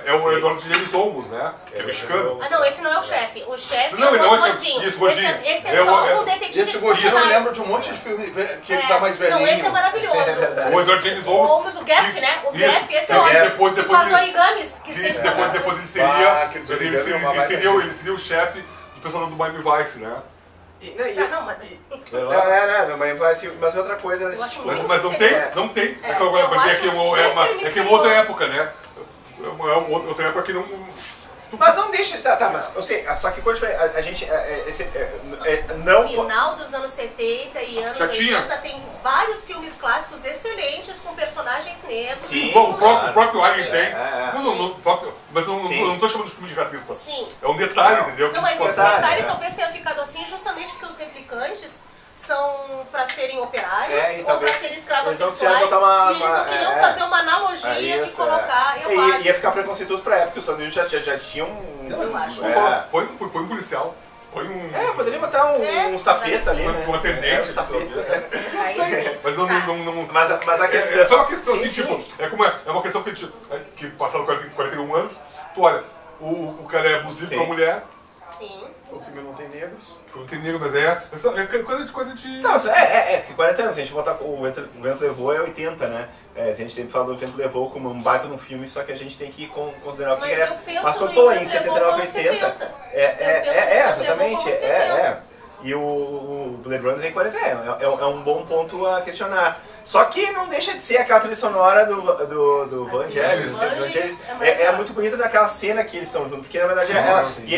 É o Eduardo James Olmos, né? Que é mexicano. Não, esse não é o chefe. O chefe não, é o gordinho. Isso, gordinho. Esse é só um detetive. Esse gordinho eu lembro de um monte de filme que ele tá mais velhinho. Não, esse é maravilhoso. O Eduardo James Olmos. O Gaff, né? O Gaff, esse é ótimo. Que faz origamis. Depois ele seria o chefe do pessoal do Miami Vice, né? Mas outra coisa. Mas não tem. É que é uma outra época, né? É uma outra época que não. Mas não deixa. Mas eu sei, só que quando a gente. Não. Final dos anos 70 e anos 80 tem vários filmes clássicos excelentes com personagens negros. Sim, o próprio Alien tem. Mas eu não estou chamando de filme de racista. Sim. É um detalhe, entendeu? Não, mas esse detalhe talvez tenha ficado assim justamente porque os replicantes são para serem operários e ou talvez para serem escravos eles não sexuais. queriam botar E eles não queriam fazer uma analogia de colocar, eu acho. Ia ficar preconceituoso pra época, os Estados Unidos já tinham Eu acho. Põe um policial. Põe um. Poderia botar um estafeta ali, né? Um atendente. Aí sim. Mas não. Mas a questão. É só uma questão Sim, assim, sim. tipo, é uma questão que passaram 41 anos, tu olha, o cara é abusivo com a mulher. Sim. O filme não tem negros. Não tem negro, mas é coisa de. Não, que 40 anos, se a gente botar o Vento Levou é 80, né? A gente sempre fala do Vento Levou como um baita num filme, só que a gente tem que considerar o que é. Mas quando falou em 79, 80. Exatamente. E o Blade Runner tem 40 anos. É um bom ponto a questionar. Só que não deixa de ser aquela trilha sonora do Vangelis. É muito bonito naquela cena que eles estão juntos, porque na verdade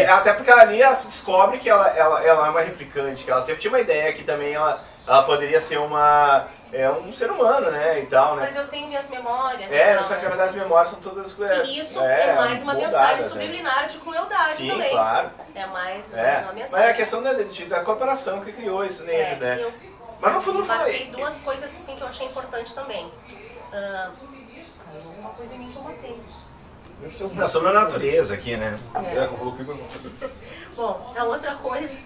até porque ali ela se descobre que ela é uma replicante, que ela sempre tinha uma ideia que também ela poderia ser um ser humano, né, e tal, né? Mas eu tenho minhas memórias. Só que na verdade as memórias são todas... E isso é mais uma mensagem subliminar de crueldade também. Sim, claro. É mais uma mensagem. Mas é a questão da corporação que criou isso neles, né? Mas não foi... Matei duas coisas assim que eu achei importante também. Uma coisa em mim que eu matei. Nós somos na natureza aqui, né? Bom, a outra coisa...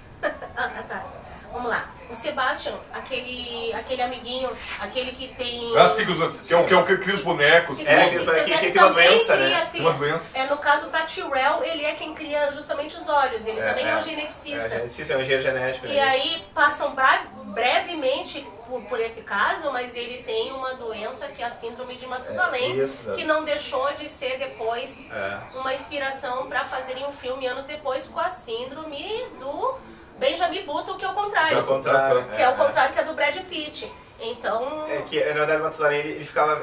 tá. Vamos lá. O Sebastian, aquele amiguinho, aquele que tem... sim, que é o que cria os bonecos. Que tem uma doença, né? Tem uma doença. No caso, pra Tyrell, ele é quem cria justamente os olhos. Ele também é um geneticista. É um engenheiro genético. E aí passam brevemente por esse caso, mas ele tem uma doença que é a síndrome de Matusalém, que não deixou de ser depois uma inspiração para fazerem um filme anos depois com a síndrome do Benjamin Button, que é o contrário. Que é o contrário que é do Brad Pitt. Então... na verdade, o Matusalém,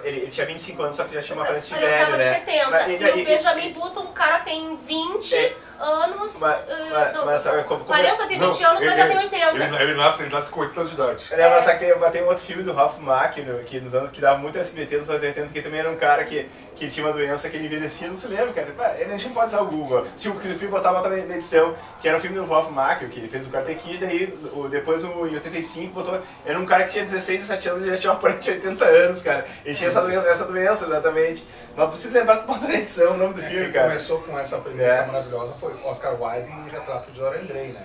ele tinha 25 anos, só que já tinha uma aparência de velho, ele né? de 70. E o Benjamin Button, o cara tem 20 anos... 40 tem 20 anos, mas já tem 80. Ele nasce com 8 anos de idade. Só que tem um outro filme do Ralph Macchio, que nos anos que dava muito SBT nos anos 80, que também era um cara que tinha uma doença que ele envelhecia, não se lembra, cara. A gente pode usar o Google. Se o Felipe botar na edição, que era um filme do Ralph Macchio, que ele fez o Karate Kid, daí depois em 85 botou... Era um cara que tinha 16, 17 anos e já tinha uma aparência de 80 anos, cara. Ele tinha essa doença, exatamente. Mas preciso lembrar de botar na edição o nome do filme, cara. Começou com essa premissa maravilhosa foi Oscar Wilde em Retrato de Dorian Gray, né?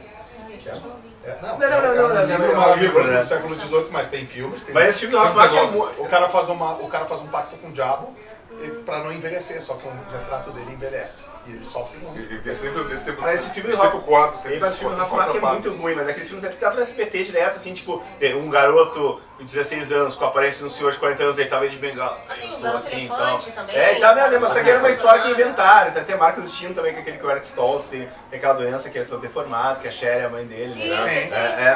Não, É um livro do século XVIII, mas tem filmes. Mas esse filme do Ralph Macchio o cara faz um pacto com o diabo pra não envelhecer, só que o retrato dele envelhece. E ele sofre muito. Mas esse filme do Ralph Macchio é muito ruim, mas aquele filme sempre tava no SBT direto, assim, tipo, um garoto de 16 anos com a aparência de um senhor de 40 anos, ele tava de bengala. Tem o Garoto Elefante também. E tal, mas isso aqui era uma história que inventaram. Tem até Marcos Destino também, que é aquele que o Eric Stoltz tem aquela doença que é todo deformado, que a Sherry é a mãe dele.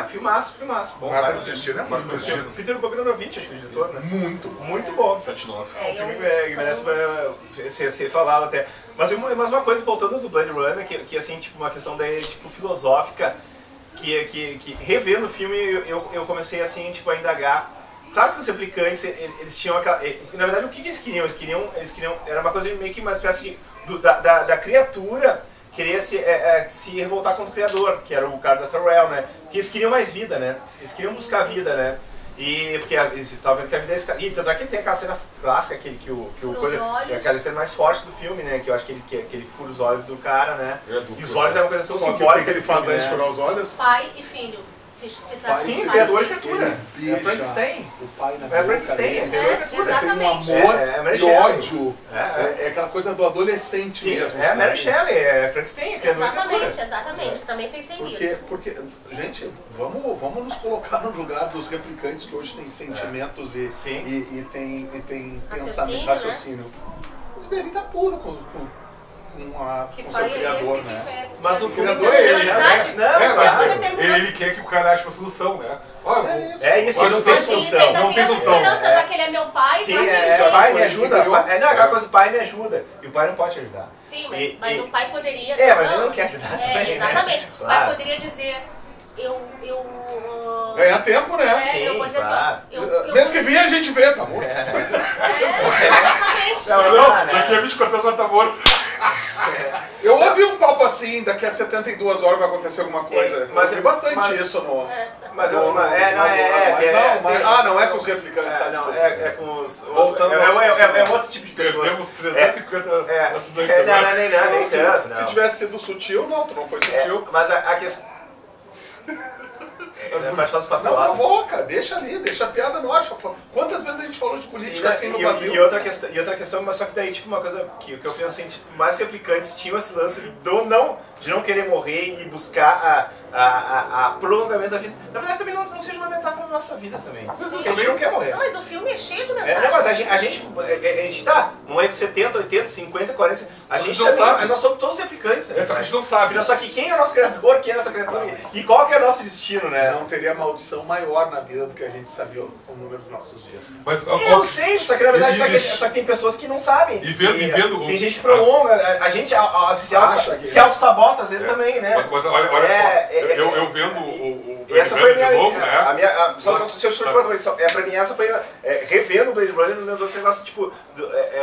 Filmaço. Bom, Marcos Destino é muito Destino. Peter Bogdanovich, acho que é o diretor, né? Muito bom. 79. O filme merece ser falado até. Mas uma coisa, voltando do Blade Runner, que assim, tipo, uma questão daí, tipo, filosófica, que revendo o filme eu comecei assim, tipo, a indagar. Claro que os replicantes, eles tinham aquela... Na verdade, o que eles queriam? Eles queriam... Era uma coisa meio que uma espécie da criatura queria se revoltar contra o criador, que era o cara da Tyrell, né? Porque eles queriam mais vida, né? Eles queriam buscar vida, né? E porque eles estavam vendo que a vida é... E tanto é que tem aquela cena clássica, que é aquela cena mais forte do filme, né? Que eu acho que ele fura os olhos do cara, né? E os olhos é uma coisa tão simbólica. que ele faz antes de furar os olhos? Pai e filho. Sim, criador e criatura. É Frankenstein. O pai na É Frankenstein, criador e criatura. Exatamente. Tem um amor e ódio. É aquela coisa do adolescente mesmo. É a Mary Shelley, é Frankenstein, criador e criatura. Exatamente. Também pensei nisso. Porque, gente, vamos nos colocar no lugar dos replicantes que hoje têm sentimentos e tem pensamento, raciocínio. Eles devem estar puros com o seu criador, né? Mas o criador é ele, né? Ele quer que o cara ache uma solução, né? Isso, não tem solução. Não tem solução. Já que ele é meu pai, sim, pai me ajuda. Não, aquela coisa, pai me ajuda. E o pai não pode te ajudar. Sim, mas o pai poderia... mas ele não quer ajudar também. Exatamente. O pai poderia dizer... Ganhar tempo, né? Sim, eu vou dizer assim, mês que vem a gente vê, tá bom? Exatamente. Daqui a 24 horas vai estar morto. Eu ouvi um papo assim, daqui a 72 horas vai acontecer alguma coisa. Mas eu ouvi bastante isso no... não é com os replicantes, sabe? Não, é com os... Voltando é outro tipo de pessoas. Perdemos 350 assinantes. Nem tanto. Se tivesse sido sutil, não, tu não foi sutil. Mas a questão... Faz os Não patrulados. provoca, deixa ali, deixa a piada no ar. Quantas vezes a gente falou de política assim no Brasil? E outra questão, mas só que daí, tipo, uma coisa que eu penso assim, tipo, mais que aplicantes tinham esse lance de não querer morrer e buscar a prolongamento da vida. Na verdade, também não seja uma metáfora da nossa vida também. Porque a gente não quer morrer. Mas o filme é cheio de mensagens. Mas a gente tá, não é com 70, 80, 50, 40, a gente não também, sabe. nós somos todos replicantes. Né? Só que a gente não sabe. Só que quem é o nosso criador, quem é a nossa criatura e qual que é o nosso destino, né? Não teria maldição maior na vida do que a gente sabia o número dos nossos dias. Mas, Eu sei, só que na verdade só que tem pessoas que não sabem. E vendo tem gente que prolonga, a gente se auto-sabota às vezes também, né? Mas olha só, eu vendo o essa foi de novo, né? Pra mim essa foi revendo o Blade Runner, meu Deus, negócio tipo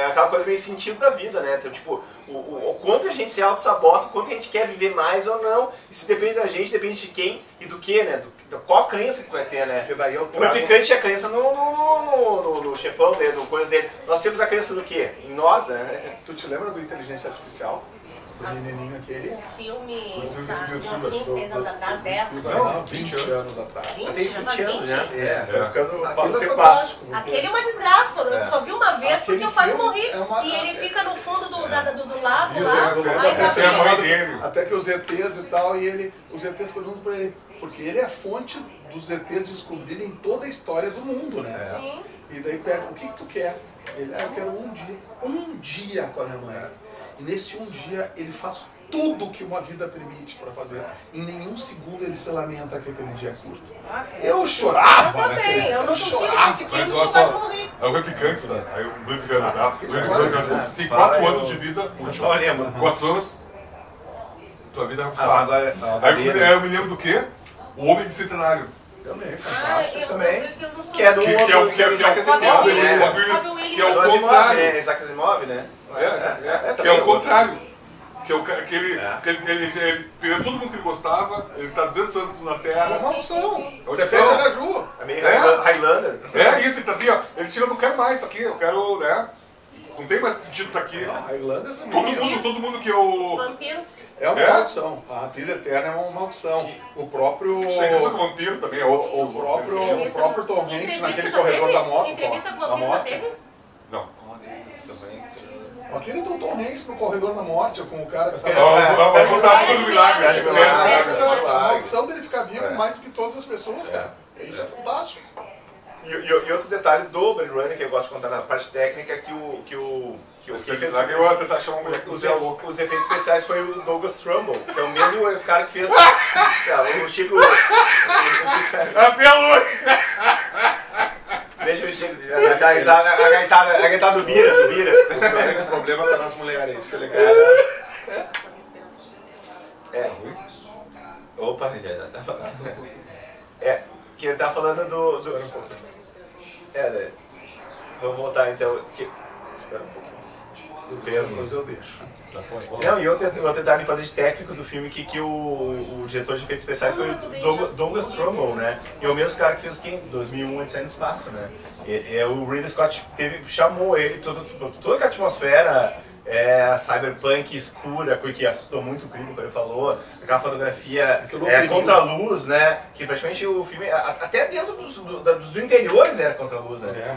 aquela coisa meio sentido da vida, né? Então, tipo, o quanto a gente se auto-sabota, o quanto a gente quer viver mais ou não, isso depende da gente, depende de quem e do que, né? Qual a crença que vai ter, né? O replicante é a crença no chefão dele, no coisa dele. Nós temos a crença do quê? Em nós, né? Tu te lembra do Inteligência Artificial? Do menininho aquele? O filme Os de uns filmes 5, 6 anos atrás, 10. Não, 20 anos atrás. 20, já faz 20. É. Ficando Aquilo é tempo fantástico. Aquele é uma desgraça, eu só vi uma vez porque eu quase morri. E ele fica no fundo do lago Isso, lá. Aí dá essa é a pra mãe ele. dele. Até que os ETs e tal, os ETs perguntam pra ele, porque ele é a fonte dos ETs descobrirem toda a história do mundo, né? Sim. E daí pergunta, o que tu quer? Ele, eu quero um dia com a minha mãe. E nesse um dia ele faz tudo que uma vida permite para fazer. Em nenhum segundo ele se lamenta que aquele dia é curto. Eu chorava, Eu também, eu não consigo esse filme, Mas eu olha quase só, morri. é o replicante, né? Aí o Blade Runner, tá? O Blade Runner, você tem 4 anos de vida, Só lembro. 4 anos, tua vida vai pro Agora, saco. Aí eu me lembro do quê? O Homem Bicentenário. Também, Ah, fantástico. eu não sou Que é do Que é o Isaac Sabe Asimov, o Willis, né? que é o Asimov, contrário. né? Isaac Asimov, né? Que é o contrário. Que é o cara que ele perdeu todo mundo que ele gostava, ele tá 200 anos na É Terra. uma opção. Você Opção. pede Araju. É meio Highlander. É isso, ele tá assim, ó. Ele chega, eu não quero mais isso aqui, eu quero, né? Não tem mais sentido estar aqui. Não, Highlander também. Todo mundo que eu. Vampiro. É uma É? maldição. A vida eterna é uma maldição. O próprio... Entrevista com o vampiro também é outro. O próprio Tom Hanks Entrevista naquele já corredor teve? da moto. Entrevista com da o vampiro já moto. teve? Não. Aquele do Tom Hanks no corredor da morte, com o cara que Vamos usar tudo milagre. A maldição dele ficar vivo mais do que todas as pessoas, cara. Isso é fantástico. E outro detalhe do Blade Runner que eu gosto de contar na parte técnica é que quem fez Eu vou tentar chamar um moleque do céu louco. os efeitos especiais foi o Douglas Trumbull, que é o mesmo cara que fez o Chico. Até a lua! Deixa o Chico a gaitada do Bira. O problema tá nas mulheres, isso que é legal. Opa, já tá falando. Que ele tá falando do né? Vamos voltar então. Espera um pouquinho. Depois eu deixo. Não, e outro detalhe importante técnico do filme que o diretor de efeitos especiais foi o Douglas Trumbull, né? E é o mesmo cara que fez quem? 2001 Odisseia no Espaço, né? O Ridley Scott chamou ele, toda aquela atmosfera cyberpunk escura, que assustou muito o primo quando ele falou, aquela fotografia contra a luz, né? Que praticamente o filme, até dentro dos interiores era contra a luz, né?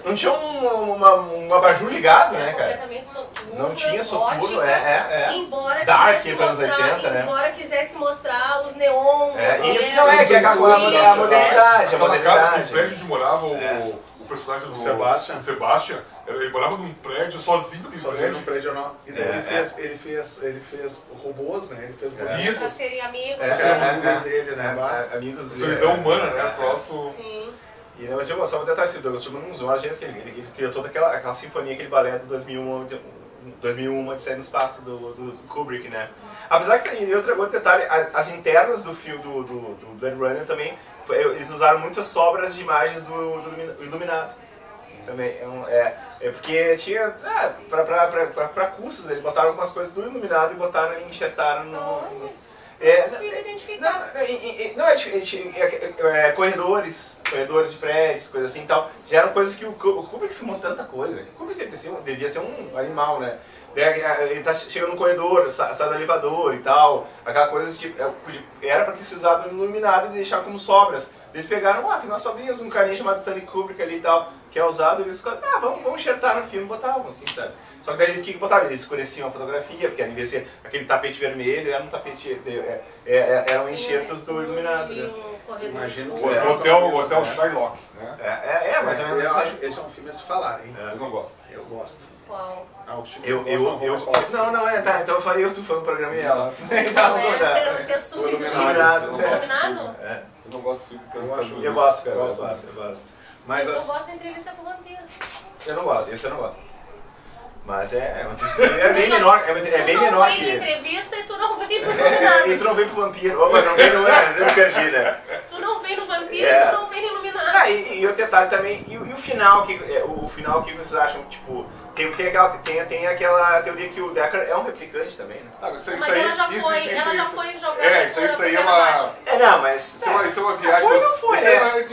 Não tinha um abajur ligado, né, cara? Completamente soturno, Não tinha soturno, gótica, Embora Dark, quisesse anos 80, mostrar, né? embora quisesse mostrar os neons. Isso não é que é a modernidade, Aquela casa do prédio onde morava o personagem do Sebastian, ele morava num prédio sozinho num prédio. E daí ele fez robôs, né? Ele fez bonecos. Pra serem amigos. Amigos dele, né? Amigos. Solidão humana, né? Troço. Sim. E não tinha só um detalhe, o Douglas Trumbull nos olhos, ele criou toda aquela sinfonia, aquele balé do 2001 Odisseia no Espaço, do Kubrick, né? Apesar que, e outro detalhe, as internas do filme do Blade Runner também, eles usaram muitas sobras de imagens do Iluminado. Também. É porque tinha. Pra custos, eles botaram algumas coisas do Iluminado e botaram e enxertaram no. Não consigo identificar. Corredores de prédios, coisas assim e tal. Já eram coisas que o Kubrick filmou tanta coisa. O Kubrick devia ser um animal, né? Ele tá chegando no corredor, sai do elevador e tal. Aquela coisa que era pra ter sido usado no Iluminado e deixar como sobras. Eles pegaram, tem umas sobrinhas, um carinha chamado Stanley Kubrick ali e tal, que é usado, e eles falaram, vamos enxertar no filme, botavam assim, sabe? Só que daí o que botaram? Eles escureciam a fotografia, porque ao invés de ser aquele tapete vermelho, era um tapete, eram enxertos do Iluminado. Né? Imagino O Hotel Shylock, né? Mais ou menos. Eu acho que esse é um filme a se falar, hein? Eu não gosto. Eu gosto. Qual? Tá, então eu falei, tu foi no programa e ela. Você é super Iluminado. Iluminado? Eu não gosto de filme que Eu gosto, cara, eu gosto. Mas Eu gosto da entrevista com o vampiro. Eu não gosto, esse eu não gosto. Mas é bem menor, é bem menor que ele. Tu não veio na entrevista e tu não veio no E Iluminado. tu não veio pro vampiro. Opa, não veio no eu me perdi, né? Tu não veio no vampiro e tu não veio no Iluminado. E o detalhe também, e o final, o que vocês acham, tipo, tem aquela teoria que o Deckard é um replicante também, né? Mas ela já foi jogada. Isso aí é uma... Não, mas... Isso é uma viagem... Não foi,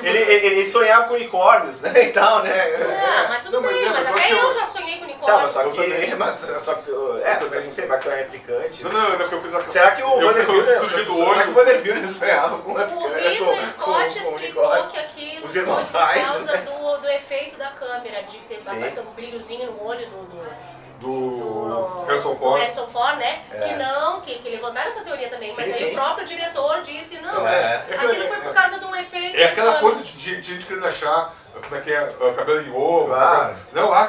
Ele sonhava com unicórnios, né, e tal, né? Mas tudo bem, mas até eu já sonhei com unicórnio. Tá, mas só que não sei, vai que tu é replicante. Não, porque eu fiz a... Será que o Vanderbilt sonhava com O Ridley Scott explicou que aquilo os foi por irmãos Reis, causa né? do efeito da câmera, de ter um brilhozinho no olho do Harrison Ford. Harrison Ford, né? Que levantaram essa teoria também, mas aí o próprio diretor disse, não, aquilo foi por causa de um efeito. É aquela coisa de gente querendo achar como é que é, cabelo em ovo, que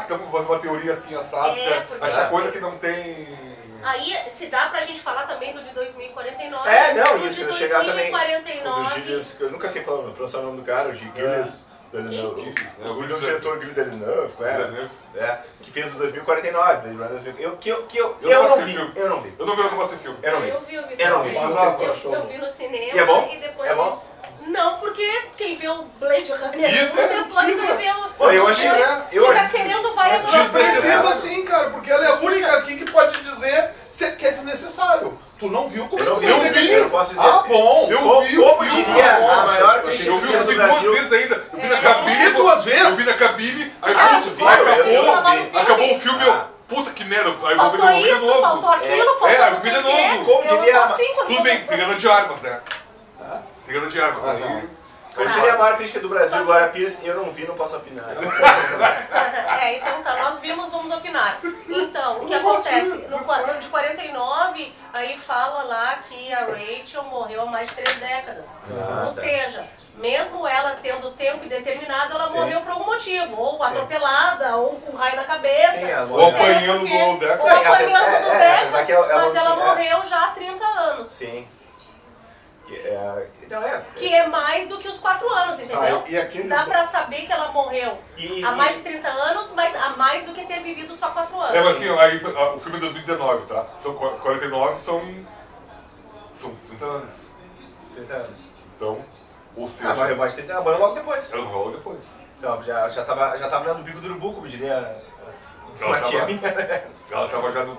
estamos fazendo uma teoria assim assada, achar coisa que não tem... Aí se dá pra gente falar também do de 2049. Isso, eu chegar também. 2049. Eu nunca sei pronunciar o nome do cara, o Gilles. O diretor Villeneuve, que fez o 2049. Eu não vi. Eu não gosto desse filme. Eu vi no cinema. E é bom? E depois é bom? Não, porque quem vê o Blade Runner Isso depois vai ver o... Eu achei... Fica querendo várias outras precisa sim, cara, porque ela é a única aqui que pode dizer que é desnecessário. Tu não viu como eu vi. Eu posso dizer. Bom. Eu vi. Como diria a maior crítica do Brasil. Eu vi 2 vezes ainda. Eu vi na cabine. 2 vezes? Eu vi na cabine. Aí acabou o filme. Puta que merda. Aí eu faltou vi de isso, novo. faltou aquilo, faltou não sei o quê. Como diria... Tudo bem, tem de armas, né? Tem de armas. Como diria a maior crítica do Brasil, Glória Pires, eu não vi, não posso opinar. Então tá, nós vimos, vamos opinar. Então, o que acontece? No de 49, aí fala lá que a Rachel morreu há mais de 3 décadas. Ou seja, mesmo ela tendo tempo indeterminado, ela morreu por algum motivo. Ou atropelada, ou com raio na cabeça. Ou apanhando do Deckard. Ou apanhando do Deckard, mas ela morreu já há 30 anos. Sim. Que é mais do que os 4 anos, entendeu? Dá pra saber que ela morreu há mais de 30 anos, mas há mais do que ter vivido só 4 anos. Mas assim, aí, o filme é 2019, tá? São 49, são 30 anos. 30 anos. Então, ou seja... mas pode ter banho logo depois. Eu logo depois. Então, já tava dando o bico do urubu, como diria... Ela tava já no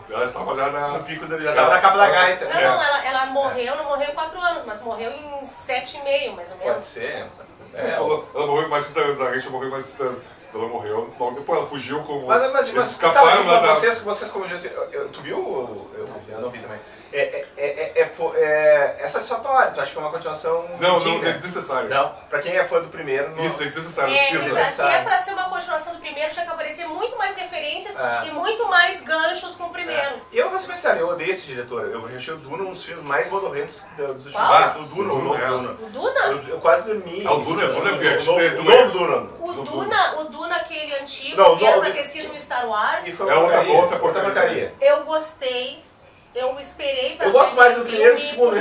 pico do... Já tava na capa da gaita. Não, ela morreu, não morreu em 4 anos, mas morreu em 7,5, mais ou menos. Pode ser. Ela morreu em mais de 30 anos, a Rachel morreu em mais de 30 anos. Então ela morreu logo depois, ela fugiu como... Mas escaparam lá da... Vocês como disse, tu viu? Eu não vi também. É satisfatório, tu acha que é uma continuação... Não é desnecessário. Não, pra quem é fã do primeiro... Não... Isso, é desnecessário. Se é pra ser uma continuação do primeiro, tinha que aparecer muito mais referências e muito mais ganchos com o primeiro. Eu vou ser sincero, eu odeio esse diretor. Eu achei o Duna um dos filmes mais modorrentos dos últimos tempos. O Duna, o novo Duna. O Duna? Eu quase dormi. O Duna é o novo Duna. O Duna aquele antigo, que era pra ter sido no Star Wars. Outra porcaria. Eu gostei. Eu esperei pra... Eu gosto mais do primeiro que do segundo.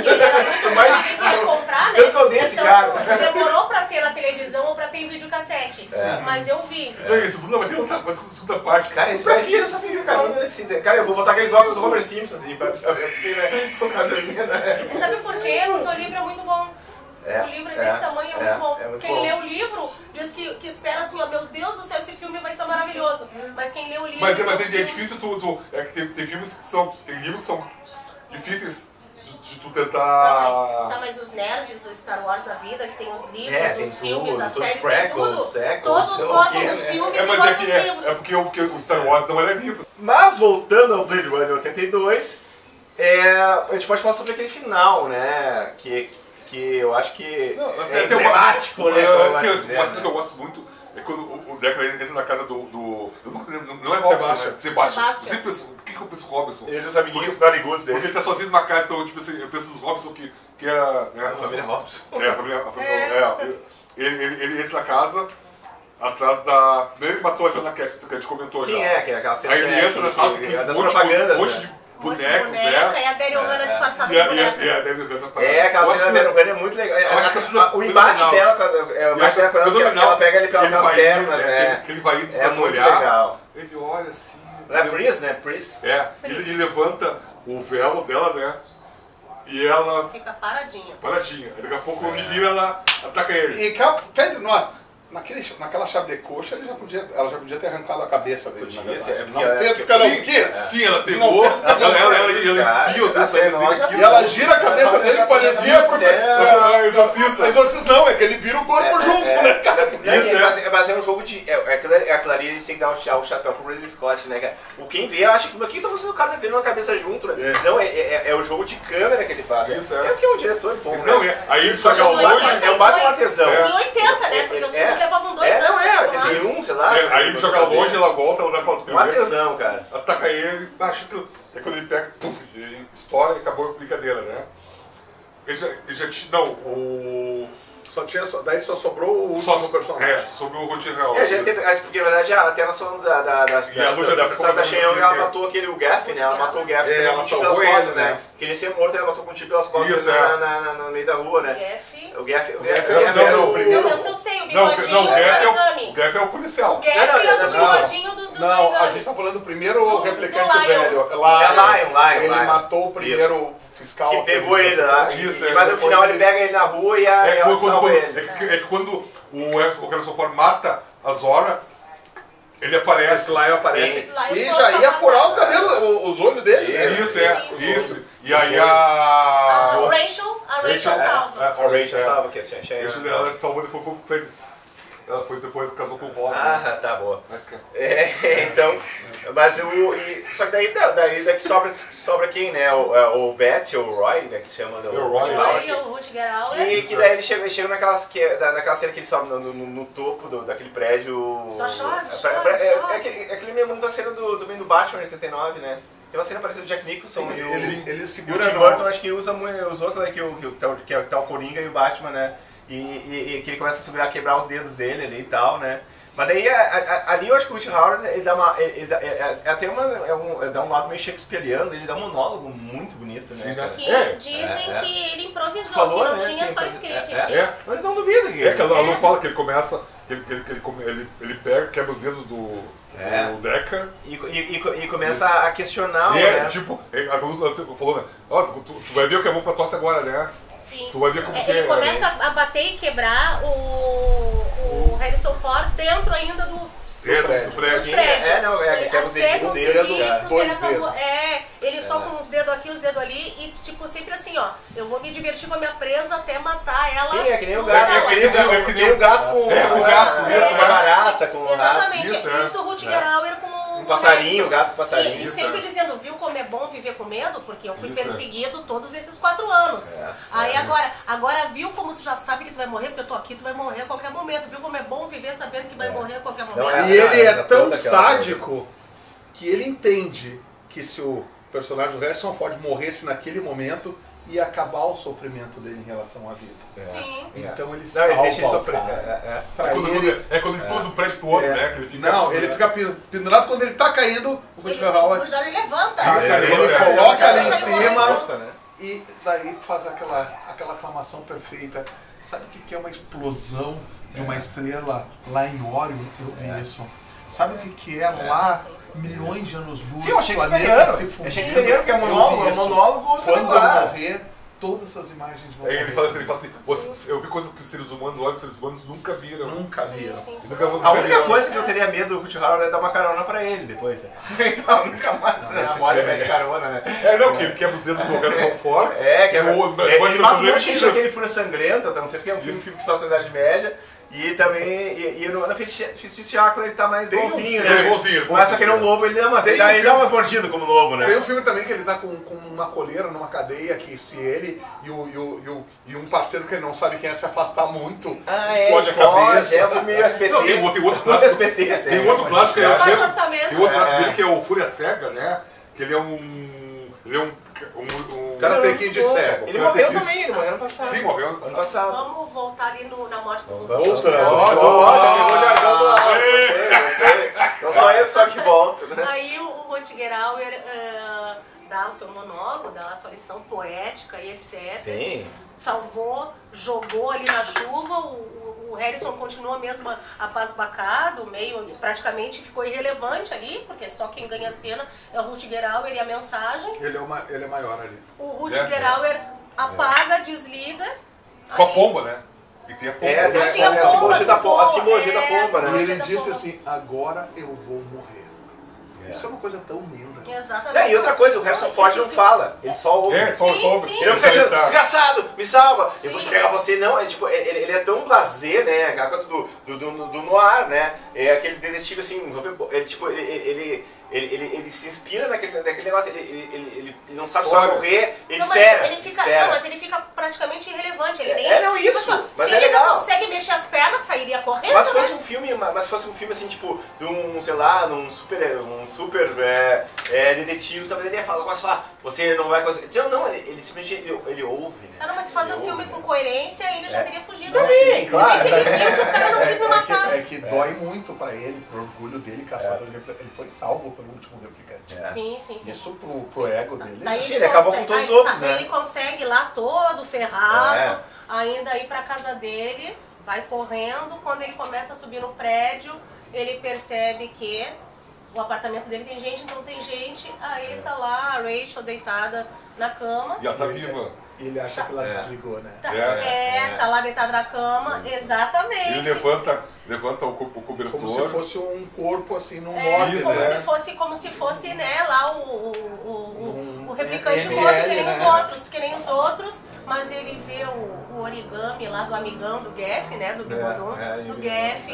Mas ia comprar, né? Eu odeio esse cara. Demorou pra ter na televisão ou pra ter em videocassete. Mas eu vi. Isso tudo vai ter outra segunda parte. Cara, esse cara só fica caindo. Cara, eu vou botar aqueles óculos do Homer Simpson assim, pra ficar dormindo. Sabe por quê? Porque o livro é muito bom. O livro é desse tamanho, é muito bom. Quem bom. lê o livro diz que espera assim, ó, meu Deus do céu, esse filme vai ser maravilhoso. Mas quem lê o livro... Mas é difícil é que tem filmes que são... Tem livros que são difíceis de tu tentar... mas os nerds do Star Wars da vida, que tem os livros, os filmes, as séries, tem prequels, tudo. Todos gostam dos filmes e gostam dos livros. É porque o Star Wars não é livro. Mas voltando ao Blade Runner 82, a gente pode falar sobre aquele final, né? Que eu acho que é emblemático, né? Uma cena que eu gosto muito é quando o Deckard entra na casa do não é Robson, Sebastian. Sempre penso, por que eu penso Robson? Ele e os amiguinhos narigudos dele. Porque ele tá sozinho numa casa, então tipo assim, eu penso nos Robson que era... Né, a família Robson. A família ele entra na casa, atrás da... Ele matou a Jana Cassidy, que a gente comentou. Sim, já. Que é aquela cena. Aí ele entra na sala, tem das propagandas, um monte de bonecos, né? E a Daryl Hannah disfarçada de boneca. E a Daryl Hannah tá... Aquela cena da Daryl Hannah é muito legal. O embate dela, quando ela pega ele pelas pernas, né? Ele vai indo pra muito olhar, legal. Ele olha assim... É Pris, né? Pris. Ele levanta o véu dela, né? E ela... Fica paradinha. Aí daqui a pouco o menino, ela ataca ele. E cá entre nós, naquela chave de coxa, ela já podia ter arrancado a cabeça dele, na verdade. Não fez o cara o quê? Sim, ela pegou, ela enfia os dedos dele. E ela gira a cabeça dele e parecia exorcista. Não, é que ele vira o corpo junto, né, cara? Mas é um jogo de... Aquilo ali, eles têm que dar o chapéu pro Ridley Scott, né, cara? Quem vê acha que... O que tá fazendo o cara vendo a cabeça junto, né? Não, é o jogo de câmera que ele faz. É que é um diretor bom, né? Aí ele joga longe... É um baita artesão. Em 80, né? Porque os filmes levavam 2 anos. 81, sei lá. Aí ele joga longe, ela volta, ela dá aquelas piruetas. Uma atenção, cara. Ataca ele, acha que... É quando ele pega, e estoura e acabou a brincadeira, né? Ele já tinha... Não, daí só sobrou o último personagem. Sobrou o Rudy Real. Porque na verdade até nós falamos da Cheyenne, ela matou o Gaff, né? Ela matou o Gaff com um tiro pelas costas, né? Que ele ia ser morto, ela matou com um tiro pelas costas no meio da rua, né? O Gaff é o primeiro. Eu sei, o bigodinho o Gaff é o policial. O Gaff é o bigodinho do Não, a gente tá falando do primeiro replicante velho. Lion. Ele matou o primeiro... Fiscal, que pegou ele lá, mas no final ele pega ele na rua e ela salva ele. É que quando o Harrison Ford mata a Zora, ele aparece. Lá aparece. E já ia furar os cabelos, os olhos dele. Isso. E aí a Rachel salva. A Rachel salva, que é a Rachel. Ela salvou depois foi pro Félix. Ela foi depois casou com o Rosa. Tá boa. Então, mas só que daí daqui sobra quem, né? O Beth, o Roy, né? Que se chama o Roy e o Rutger Hauer. Que daí ele chega naquela cena que ele sobe no topo daquele prédio. Só chove. É aquele mesmo da cena do Batman 89, né? Tem uma cena parecida do Jack Nicholson. Ele segura o Tim Burton, acho que usou que tá o Coringa e o Batman, né? E que ele começa a segurar, quebrar os dedos dele ali e tal, né? Mas daí, ali eu acho que o Rutger Hauer, ele dá uma... dá um lado meio shakespeariano, ele dá um monólogo muito bonito, né? Que dizem que ele improvisou, falou, que não tinha só script. Mas não duvido. Que ela não fala que ele começa, ele pega, quebra os dedos do Deckard. E começa a questionar, né? Tipo, a Lúcia falou, né? Tu vai ver o que é bom pra tosse agora, né? Sim. Tu vai ver como ele começa a bater e quebrar o Harrison Ford dentro ainda do prédio. Que quebra os dedos, ele só com os dedos aqui, os dedos ali, e tipo, sempre assim, ó, eu vou me divertir com a minha presa até matar ela. Sim, é que nem o gato. É que nem o gato com uma barata, com exatamente, isso o Rutger Hauer com um passarinho, gato com passarinho. E sempre dizendo, viu como é bom viver com medo? Porque eu fui perseguido todos esses 4 anos. Aí agora viu como tu já sabe que tu vai morrer, porque eu tô aqui, tu vai morrer a qualquer momento. Viu como é bom viver sabendo que vai morrer a qualquer momento? E ele é tão sádico que ele entende que se o personagem do Harrison Ford morresse naquele momento, ia acabar o sofrimento dele em relação à vida. Sim. Então ele salva ele deixa ele sofrer. Quando ele pula do prédio pro outro, né? Que ele fica... Não, ele fica pendurado quando ele tá caindo, o Rutger Hauer... Ele levanta. Ele coloca ali em cima e daí faz aquela aclamação perfeita. Sabe o que é uma explosão de uma estrela lá em Orion? Eu vi isso. Sabe o que é lá, milhões de anos-luz? Sim, eu achei que se fundendo, que é um monólogo quando eu morrer, todas as imagens vão Aí ele fala assim, Sim. eu vi coisas que os seres humanos olham, os seres humanos nunca viram. Nunca viram. Sim, sim. A única coisa que eu teria medo do Ruth Hauer é dar uma carona pra ele depois. Então, nunca mais namora de carona, né? Não, que ele quebra o dedo do Harrison Ford. Que é o ele mata um monte de gente naquele Fúria Sangrenta, não sei o que, é um filme que passa na Idade Média. E também, na Feitiço ele tá mais bonzinho, né? Bonzinho. Mas só que ele é um lobo, ele dá umas mordidas como lobo, né? Tem um filme também que ele tá com uma coleira numa cadeia, que se ele e um parceiro que ele não sabe quem é se afastar muito, explode a cabeça. É o filme SBT. Não, tem outro clássico. Tem outro clássico que tem outro clássico dele que é o Fúria Cega, né? Que ele é um cara tem que ir de cego. Ele morreu também, ele morreu ano passado. Sim, morreu ano passado. Vamos voltar ali na morte do Voltando. Não só eu só que volto, né? Aí o Rutger Hauer dá o seu monólogo, dá a sua lição poética e etc. Sim. Salvou, jogou ali na chuva, o Harrison continua mesmo apasbacado, meio praticamente ficou irrelevante ali, porque só quem ganha a cena é o Rutger Hauer e a mensagem. Ele é maior ali. O Rutger Hauer apaga, desliga. com a pomba, né? E tem a pomba. Tem a simbologia da pomba, né? E ele disse assim, agora eu vou morrer. Isso é uma coisa tão linda. Exatamente. E outra coisa, o Harrison Ford não fala, ele só ouve. Só ouve. Ele não fica dizendo, desgraçado, me salva, eu vou pegar você. Não, é tipo, ele é tão blasé, né? Aquela coisa do noir, né? É aquele detetive assim, ele, tipo, ele se inspira naquele negócio, ele não sabe se vai morrer, ele espera. Mas ele fica praticamente irrelevante. Ele nem, mas se é ele legal. não consegue mexer as pernas, sairia correndo. Mas se fosse um filme assim, tipo, de um, sei lá, um super detetive, talvez ele ia falar, você não vai conseguir. Não, ele simplesmente ele ouve, né? Não, mas se fazer um filme com coerência, ele já teria fugido. Também, claro. Ele viu, o cara não quis me matar. É que dói muito pra ele, pro orgulho dele, caçador. Ele foi salvo pelo último replicante. Sim. Isso pro ego dele. Sim, ele acabou com todos os outros, né? Ele consegue lá todo ferrado, ainda ir pra casa dele, vai correndo. Quando ele começa a subir no prédio, ele percebe que o apartamento dele tem gente, então tem gente. Aí tá lá a Rachel deitada na cama. E ela tá viva. E ele acha que ela desligou, né? Tá lá deitada na cama, exatamente. Ele levanta o cobertor. Como se fosse um corpo assim num móvel, né? Como se fosse, né, lá o replicante ML, morto, né? que nem os outros, mas ele vê o origami lá do amigão do Geff, né, do bigodão, do Geff,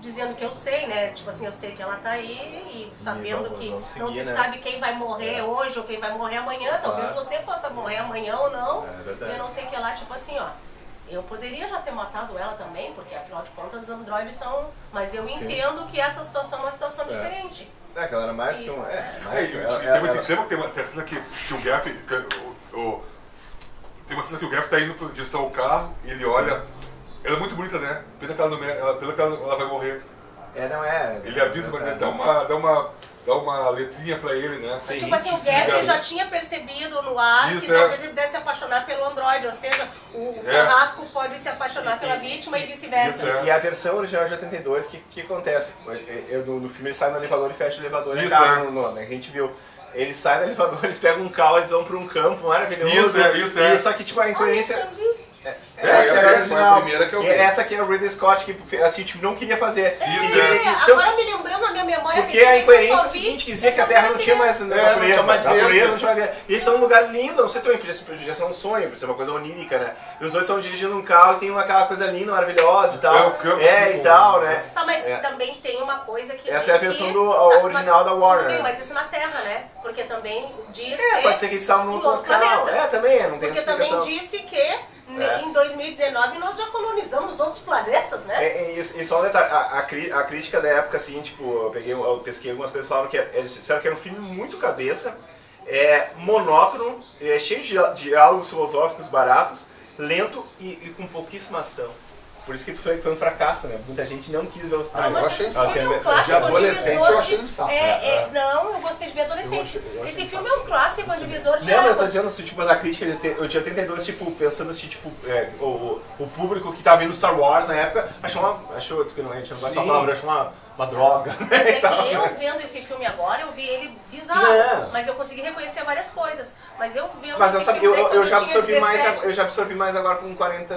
dizendo que eu sei, né, tipo assim, eu sei que ela tá aí e sabendo que não se sabe quem vai morrer hoje ou quem vai morrer amanhã, talvez você possa morrer amanhã ou não, eu não sei o que lá, tipo assim, ó. Eu poderia já ter matado ela também, porque afinal de contas os androides são... Mas eu entendo que essa situação é uma situação diferente. Que ela era mais que um... Tem uma cena que o Geff... Tem uma cena que o Geff tá indo em direção ao carro e ele olha... Ela é muito bonita, né? Pena que ela vai morrer. Ele avisa, mas ele dá uma letrinha pra ele, né? Tipo assim, o Geff já tinha percebido no ar que talvez ele pudesse se apaixonar pelo androide, ou seja, o carrasco pode se apaixonar pela vítima e vice-versa. E a versão original de 82, que acontece? No filme ele sai no elevador e fecha o elevador e né, que a gente viu. Eles saem do elevador, eles pegam um carro, eles vão pra um campo maravilhoso. Isso. Só que tipo, a incoerência... Foi a primeira que eu vi. Essa aqui é o Ridley Scott que assim, tipo, não queria fazer. Agora me lembrando na minha memória... Porque a incoerência é o seguinte, que dizia que a Terra não tinha mais natureza, não tinha mais vida. E eles estão num lugar lindo, não sei também, podia ser um sonho, podia ser uma coisa onírica, né? E os dois estão dirigindo um carro e tem aquela coisa linda, maravilhosa e tal. E tal, né? Tá, mas também tem uma coisa que essa é a versão original da Warner. Tudo bem, mas isso na Terra, né? Porque também diz pode ser que eles estavam num outro canal. Também, não tem explicação. Porque também disse que em 2019 nós já colonizamos outros planetas, né? E só um detalhe, a crítica da época, assim, tipo, eu pesquei algumas coisas, falaram que eles disseram que era um filme muito cabeça, monótono, cheio de diálogos filosóficos baratos, lento e com pouquíssima ação. Por isso que foi um fracasso, né? Muita gente não quis ver o filme. Eu achei um clássico de adolescente, eu achei um saco. Não, eu gostei de ver adolescente. Esse filme é um clássico, divisor de águas. Não, eu tô dizendo assim, tipo, a crítica de 82, tipo, pensando assim, tipo, o público que tá vendo Star Wars na época, achou, desculpa, a gente não gosta da palavra, achou uma droga. Mas é que eu vendo esse filme agora, eu vi ele bizarro, mas eu consegui reconhecer várias coisas. Mas eu vendo Mas esse eu, filme eu já absorvi 17, eu já absorvi mais agora com 40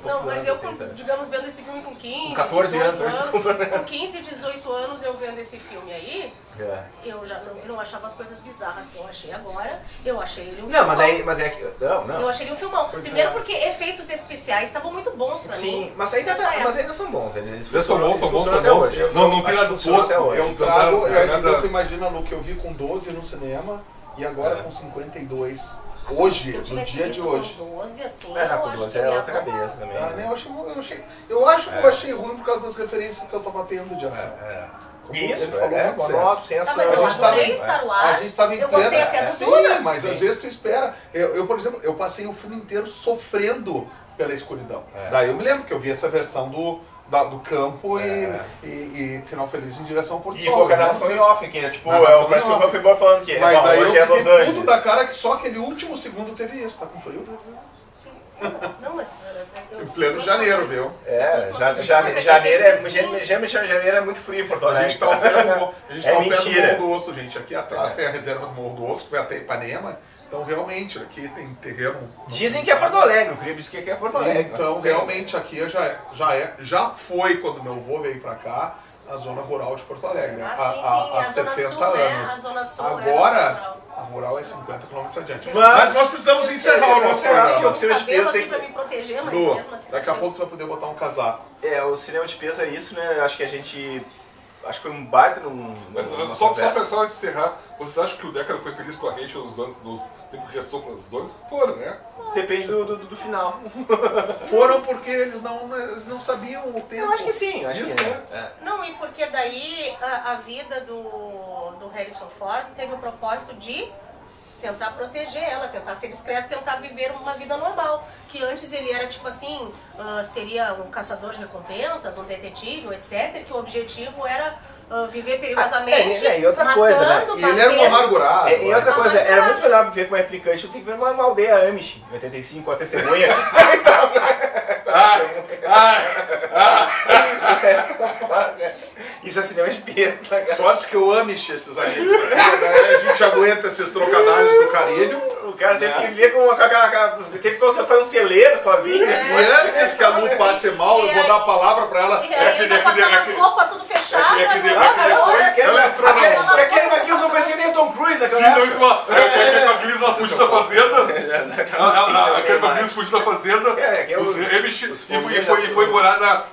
Não, mas anos, eu, assim, tá? digamos, vendo esse filme com 15, Com 14 anos, 18 desculpa. com 15, 18 anos eu vendo esse filme aí, É. eu não achava as coisas bizarras que eu achei agora, eu achei ele um Não, filmão. mas é que... Não. Eu achei ele um filmão. Primeiro porque efeitos especiais estavam muito bons pra mim. Sim, mas ainda são bons. Eles São bons, funcionam até hoje. Não tem nada Funciona até tosco. hoje. Eu trago, nada- então tu imagina, Lu, que eu vi com 12 no cinema e agora com 52. Hoje, Se eu no tivesse dia de visto hoje. com 12, assim, É, eu não, com acho 12 que é eu ia outra amar. cabeça também. Ah, né? né, eu acho que eu achei ruim por causa das referências que eu tô batendo de ação. Como Isso, ele falou muito certo. monótono, sem Tá, ação. mas eu a gente tava- adorei Star Wars, A gente estava em eu gostei até do sim, Duna. mas às vezes tu espera. Eu, por exemplo, eu passei o filme inteiro sofrendo pela escuridão. Daí eu me lembro que eu vi essa versão do campo e final feliz em direção ao Porto E Sol. colocar a né? narração em off, que é tipo, Narração parece em o off. Humphrey Bogart falando que Mas aí eu hoje é Los fiquei Angeles. puto da cara que só aquele último segundo teve isso. Tá com frio? Sim. Não, mas... Em pleno janeiro, viu? Janeiro é muito frio em Porto A Alegre. gente tá ao pé do Morro mentira. do Osso, gente. Aqui atrás tem a reserva do Morro do Osso, que vai até Ipanema. Então, realmente, aqui tem terreno... Dizem que é Porto Alegre, o Cribo disse que é Porto Alegre. Então, realmente, aqui já foi, quando meu avô veio pra cá, a zona rural de Porto Alegre. Há a Zona 70 Sul, anos. né? A Zona Sul Agora, a rural é 50 km adiante. Mas nós precisamos encerrar o nosso programa. o cinema de peso aqui tem pra me proteger, mas Lu, mesmo assim... daqui a pouco você vai poder botar um casaco. o cinema de peso é isso, né? Eu acho que a gente... Acho que foi um baita numa Só conversa. pra só encerrar, vocês acham que o Decker foi feliz com a gente nos tempo que restou com os dois? Foram, né? Depende do final. Foram porque eles não sabiam o tempo. Eu acho que sim, acho que Isso, sim. Não, e porque daí a vida do Harrison Ford teve o propósito de tentar proteger ela, tentar ser discreto, tentar viver uma vida normal. Que antes ele era tipo assim, seria um caçador de recompensas, um detetive, etc. Que o objetivo era viver perigosamente, e outra coisa, né? E ele era um amargurado. E outra coisa, era muito melhor viver como replicante do que viver numa aldeia Amish, em 85, com a testemunha. Isso é cinema de peso. Sorte que eu ame esses amigos aqui, né? A gente aguenta esses trocadilhos do carilho. O cara teve que viver com teve que fazer um celeiro sozinho. E antes que a Lu passe mal, eu vou dar a palavra pra ela. E aí ainda com aquelas roupas tudo fechadas. Aquele maquinho não parecia nem o Tom Cruise, Sim, não, isso aquele Maguiz lá fugiu da fazenda. Aquele Maguiz fugiu da fazenda. Os Amish e foi morar lá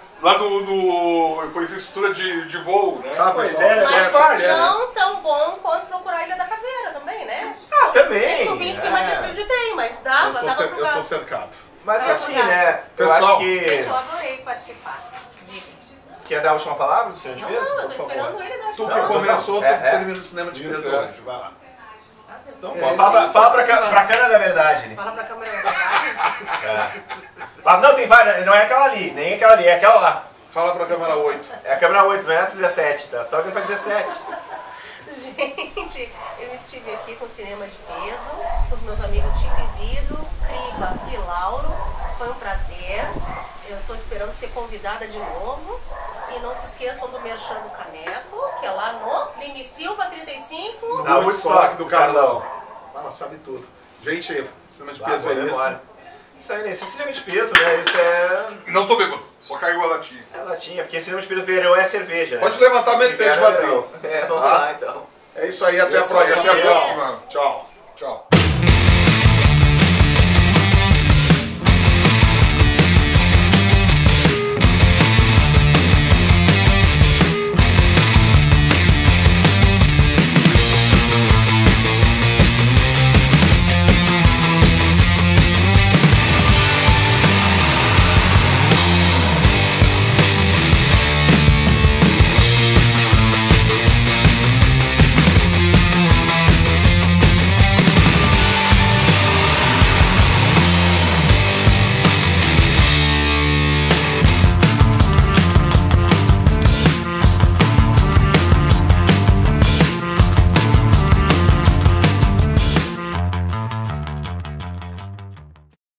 foi estrutura de voo, né? Pois é, Mas não tão bom quanto procurar a Ilha da Caveira também, né? Também. Subir em cima de trilho de trem, mas dava pro Eu tô gasto. cercado. Mas é assim, né? Eu Pessoal, acho que... Gente, eu adorei participar. Quer dar a última palavra do cinema de peso? Não, eu tô Por favor. esperando ele dar a Tu última que palavra. começou, tu termina o cinema de Isso, peso é. hoje. Vai lá. Então, fala pra câmera da verdade. Né? Fala pra câmera da verdade. Mas não, tem várias, não é aquela ali, nem aquela ali, é aquela lá. Fala pra câmera 8. É a câmera 8, não é a 17, tá? Tá vindo pra 17. Gente, eu estive aqui com o Cinema de Peso, com os meus amigos Chico Isidro, Criba e Lauro. Foi um prazer. Eu estou esperando ser convidada de novo. E não se esqueçam do Merchan do Caneco, que é lá no Lime Silva 35. No Na Woodstock do Carlão. Carlão. Ela sabe tudo. Gente, cinema de peso é isso. Isso aí, esse cinema de peso, né? Isso é... Não tô bêbado, só caiu a latinha. É latinha, porque cinema de peso verão é cerveja, né? Pode levantar mesmo esteja vazio. Vamos lá, então. É isso aí, até a Isso aí, próxima. até a Tchau. próxima. Tchau.